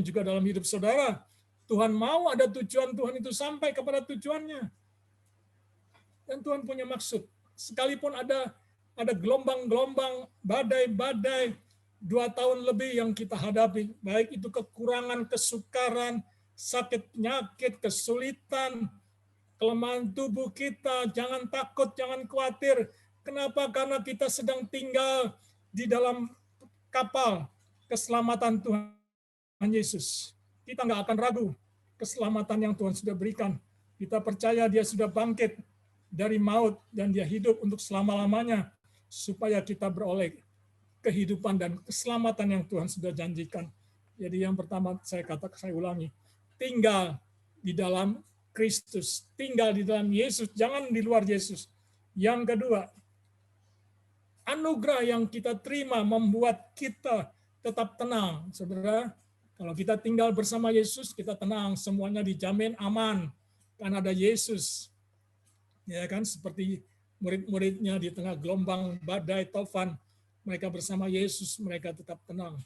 juga dalam hidup saudara. Tuhan mau ada tujuan Tuhan itu sampai kepada tujuannya. Dan Tuhan punya maksud. Sekalipun ada gelombang-gelombang, badai-badai, 2 tahun lebih yang kita hadapi, baik itu kekurangan, kesukaran, sakit penyakit, kesulitan, kelemahan tubuh kita, jangan takut, jangan khawatir. Kenapa? Karena kita sedang tinggal di dalam kapal keselamatan Tuhan Yesus. Kita nggak akan ragu keselamatan yang Tuhan sudah berikan Kita percaya dia sudah bangkit dari maut dan dia hidup untuk selama-lamanya supaya kita beroleh kehidupan dan keselamatan yang Tuhan sudah janjikan. Jadi yang pertama saya ulangi, tinggal di dalam Kristus, tinggal di dalam Yesus, jangan di luar Yesus. Yang kedua, anugerah yang kita terima membuat kita tetap tenang. Saudara, kalau kita tinggal bersama Yesus, kita tenang, semuanya dijamin aman karena ada Yesus. Ya kan, seperti murid-muridnya di tengah gelombang badai taufan, mereka bersama Yesus, mereka tetap tenang.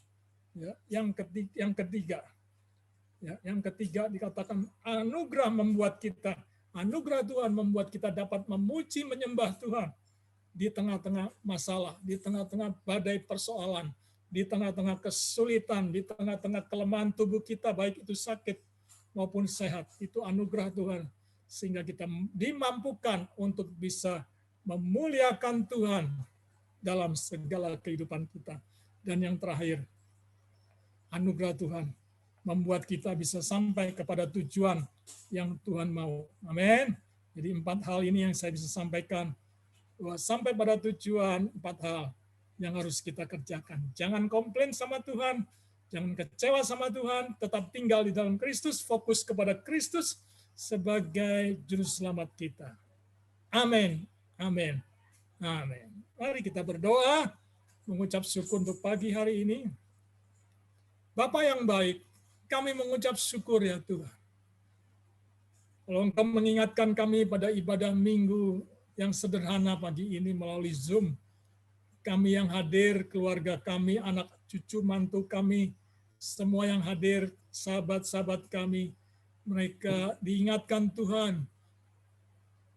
Ya, yang ketiga dikatakan anugerah Tuhan membuat kita dapat memuji menyembah Tuhan di tengah-tengah masalah, di tengah-tengah badai persoalan, di tengah-tengah kesulitan, di tengah-tengah kelemahan tubuh kita, baik itu sakit maupun sehat. Itu anugerah Tuhan, sehingga kita dimampukan untuk bisa memuliakan Tuhan dalam segala kehidupan kita. Dan yang terakhir, anugerah Tuhan membuat kita bisa sampai kepada tujuan yang Tuhan mau. Amin. Jadi 4 hal ini yang saya bisa sampaikan. Bahwa sampai pada tujuan 4 hal yang harus kita kerjakan. Jangan komplain sama Tuhan, jangan kecewa sama Tuhan, tetap tinggal di dalam Kristus, fokus kepada Kristus sebagai juru selamat kita. Amin. Amin. Amin. Mari kita berdoa, mengucap syukur untuk pagi hari ini. Bapa yang baik, kami mengucap syukur ya Tuhan. Kalau Engkau mengingatkan kami pada ibadah minggu yang sederhana pagi ini melalui Zoom, kami yang hadir, keluarga kami, anak cucu mantu kami, semua yang hadir, sahabat-sahabat kami, mereka diingatkan Tuhan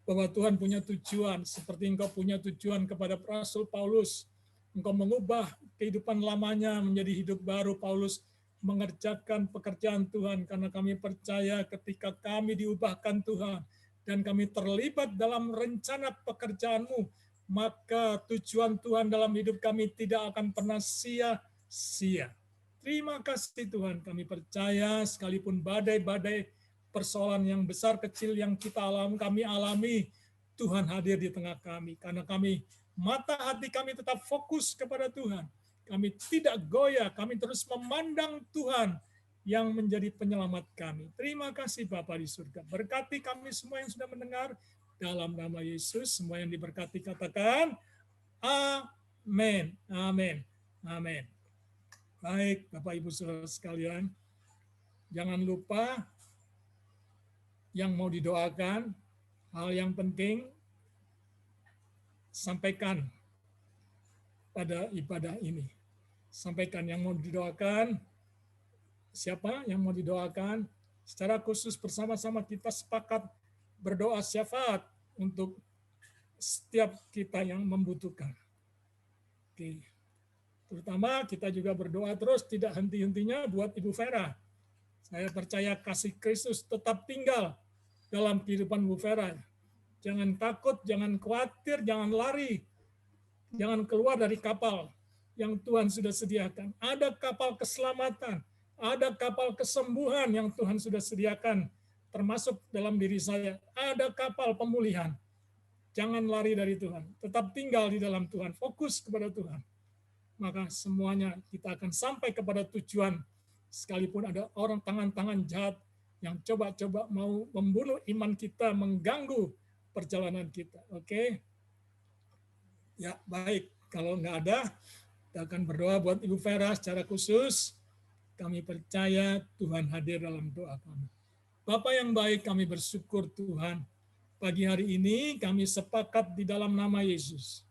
bahwa Tuhan punya tujuan, seperti Engkau punya tujuan kepada Rasul Paulus. Engkau mengubah kehidupan lamanya menjadi hidup baru. Paulus mengerjakan pekerjaan Tuhan karena kami percaya ketika kami diubahkan Tuhan dan kami terlibat dalam rencana pekerjaan-Mu, maka tujuan Tuhan dalam hidup kami tidak akan pernah sia-sia. Terima kasih Tuhan, kami percaya sekalipun badai-badai persoalan yang besar kecil yang kami alami, Tuhan hadir di tengah kami. Karena mata hati kami tetap fokus kepada Tuhan. Kami tidak goyah, kami terus memandang Tuhan yang menjadi penyelamat kami. Terima kasih Bapa di surga. Berkati kami semua yang sudah mendengar. Dalam nama Yesus, semua yang diberkati katakan, amin, amin, amin. Baik, Bapak Ibu Saudara sekalian, jangan lupa yang mau didoakan, hal yang penting, sampaikan pada ibadah ini. Sampaikan yang mau didoakan, siapa yang mau didoakan, secara khusus bersama-sama kita sepakat berdoa syafaat untuk setiap kita yang membutuhkan. Oke. Terutama kita juga berdoa terus tidak henti-hentinya buat Ibu Vera. Saya percaya kasih Kristus tetap tinggal dalam kehidupan Ibu Vera. Jangan takut, jangan khawatir, jangan lari. Jangan keluar dari kapal yang Tuhan sudah sediakan. Ada kapal keselamatan, ada kapal kesembuhan yang Tuhan sudah sediakan, termasuk dalam diri saya. Ada kapal pemulihan. Jangan lari dari Tuhan. Tetap tinggal di dalam Tuhan. Fokus kepada Tuhan. Maka semuanya kita akan sampai kepada tujuan. Sekalipun ada orang tangan-tangan jahat yang coba-coba mau membunuh iman kita, mengganggu perjalanan kita. Oke? Ya, baik. Kalau nggak ada, kita akan berdoa buat Ibu Vera secara khusus. Kami percaya Tuhan hadir dalam doa kami. Bapa yang baik, kami bersyukur Tuhan. Pagi hari ini kami sepakat di dalam nama Yesus.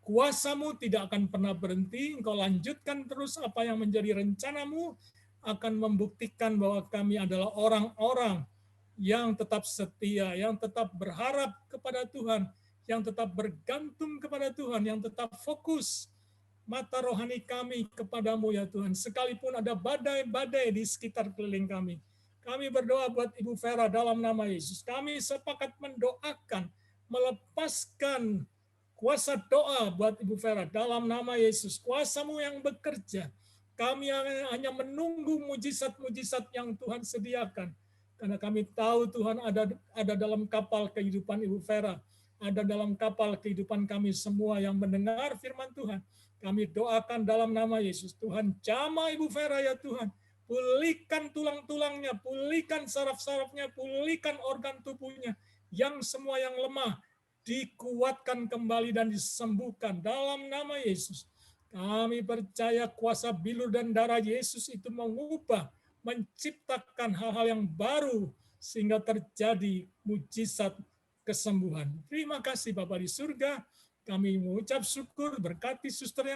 Kuasa-Mu tidak akan pernah berhenti. Engkau lanjutkan terus apa yang menjadi rencana-Mu, akan membuktikan bahwa kami adalah orang-orang yang tetap setia, yang tetap berharap kepada Tuhan, yang tetap bergantung kepada Tuhan, yang tetap fokus mata rohani kami kepadamu ya Tuhan. Sekalipun ada badai-badai di sekitar keliling kami. Kami berdoa buat Ibu Vera dalam nama Yesus. Kami sepakat mendoakan, melepaskan kuasa doa buat Ibu Vera dalam nama Yesus. Kuasa-Mu yang bekerja. Kami hanya menunggu mujizat-mujizat yang Tuhan sediakan. Karena kami tahu Tuhan ada dalam kapal kehidupan Ibu Vera, ada dalam kapal kehidupan kami semua yang mendengar firman Tuhan. Kami doakan dalam nama Yesus, Tuhan jamah Ibu Vera ya Tuhan. Pulihkan tulang-tulangnya, pulihkan saraf-sarafnya, pulihkan organ tubuhnya, yang semua yang lemah dikuatkan kembali dan disembuhkan dalam nama Yesus. Kami percaya kuasa bilur dan darah Yesus itu mengubah, menciptakan hal-hal yang baru sehingga terjadi mujizat kesembuhan. Terima kasih Bapa di surga. Kami mengucap syukur, berkati suster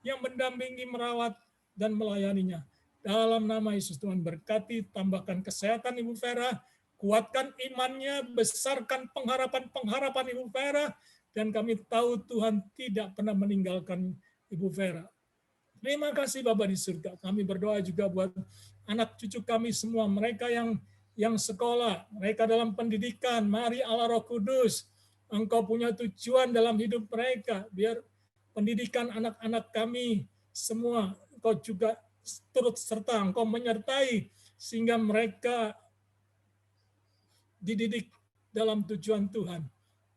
yang mendampingi, merawat, dan melayaninya. Dalam nama Yesus Tuhan berkati, tambahkan kesehatan Ibu Vera, kuatkan imannya, besarkan pengharapan Ibu Vera, dan kami tahu Tuhan tidak pernah meninggalkan Ibu Vera. Terima kasih Bapa di surga. Kami berdoa juga buat anak cucu kami semua, mereka yang sekolah, mereka dalam pendidikan. Mari Allah Roh Kudus, Engkau punya tujuan dalam hidup mereka, biar pendidikan anak-anak kami semua Engkau juga turut serta, Engkau menyertai sehingga mereka dididik dalam tujuan Tuhan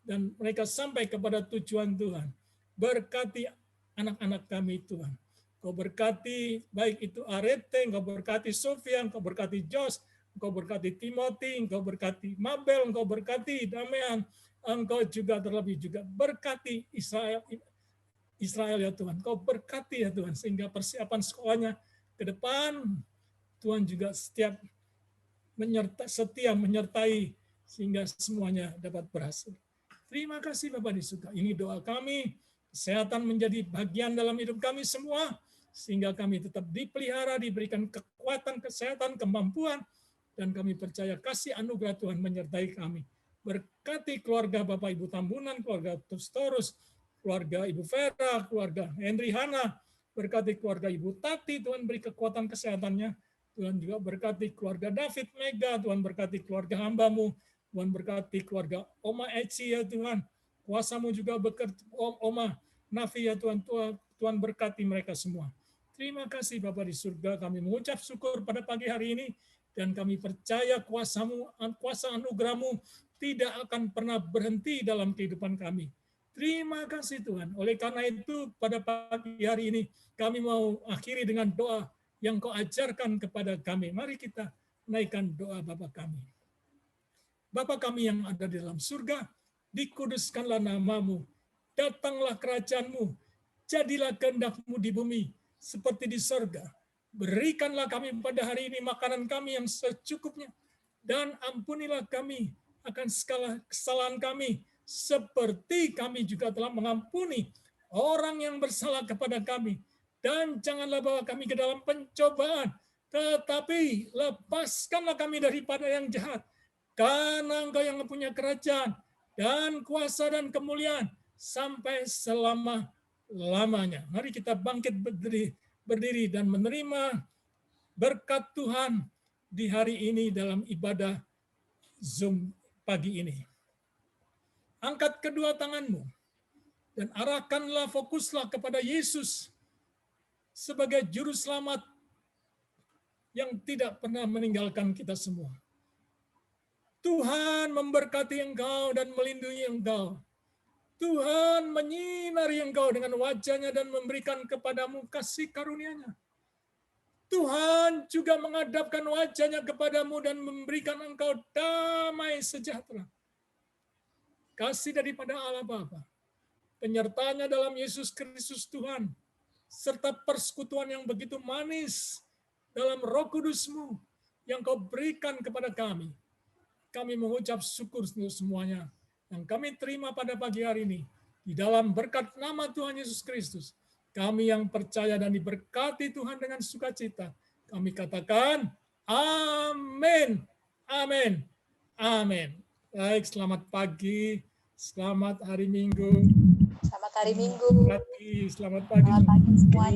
dan mereka sampai kepada tujuan Tuhan. Berkati anak-anak kami Tuhan. Engkau berkati baik itu Arete, Engkau berkati Sofia, Engkau berkati Jos, Engkau berkati Timothy, Engkau berkati Mabel, Engkau berkati Damian, Engkau juga terlebih juga berkati Israel ya Tuhan. Engkau berkati ya Tuhan sehingga persiapan sekolahnya ke depan Tuhan juga setia menyertai sehingga semuanya dapat berhasil. Terima kasih Bapak di surga. Ini doa kami, kesehatan menjadi bagian dalam hidup kami semua, sehingga kami tetap dipelihara, diberikan kekuatan, kesehatan, kemampuan, dan kami percaya kasih anugerah Tuhan menyertai kami. Berkati keluarga Bapak Ibu Tambunan, keluarga Tustorus, keluarga Ibu Vera, keluarga Henry Hana, berkati keluarga Ibu Tati, Tuhan beri kekuatan kesehatannya. Tuhan juga berkati keluarga David Mega, Tuhan berkati keluarga hamba-Mu, Tuhan berkati keluarga Oma Eci ya Tuhan. Kuasa-Mu juga bekerja, Oma Nafi ya Tuhan, Tuhan berkati mereka semua. Terima kasih Bapak di surga, kami mengucap syukur pada pagi hari ini, dan kami percaya kuasa-Mu, kuasa anugerah-Mu tidak akan pernah berhenti dalam kehidupan kami. Terima kasih Tuhan. Oleh karena itu pada pagi hari ini kami mau akhiri dengan doa yang Kau ajarkan kepada kami. Mari kita naikkan doa Bapa kami. Bapa kami yang ada di dalam surga, dikuduskanlah nama-Mu, datanglah kerajaan-Mu, jadilah kehendak-Mu di bumi seperti di surga. Berikanlah kami pada hari ini makanan kami yang secukupnya, dan ampunilah kami akan segala kesalahan kami, seperti kami juga telah mengampuni orang yang bersalah kepada kami. Dan janganlah bawa kami ke dalam pencobaan, tetapi lepaskanlah kami daripada yang jahat. Karena Engkau yang mempunyai kerajaan dan kuasa dan kemuliaan sampai selama-lamanya. Mari kita bangkit berdiri dan menerima berkat Tuhan di hari ini dalam ibadah Zoom pagi ini. Angkat kedua tanganmu dan arahkanlah, fokuslah kepada Yesus sebagai juru selamat yang tidak pernah meninggalkan kita semua. Tuhan memberkati engkau dan melindungi engkau. Tuhan menyinari engkau dengan wajah-Nya dan memberikan kepadamu kasih karunia-Nya. Tuhan juga menghadapkan wajah-Nya kepadamu dan memberikan engkau damai sejahtera. Kasih daripada Allah Bapa, penyertanya dalam Yesus Kristus Tuhan, serta persekutuan yang begitu manis dalam Roh Kudus-Mu yang Kau berikan kepada kami. Kami mengucap syukur untuk semuanya yang kami terima pada pagi hari ini. Di dalam berkat nama Tuhan Yesus Kristus, kami yang percaya dan diberkati Tuhan dengan sukacita, kami katakan, amin, amin, amin. Baik, selamat pagi, selamat hari Minggu. Selamat hari Minggu. Selamat pagi Selamat pagi semuanya.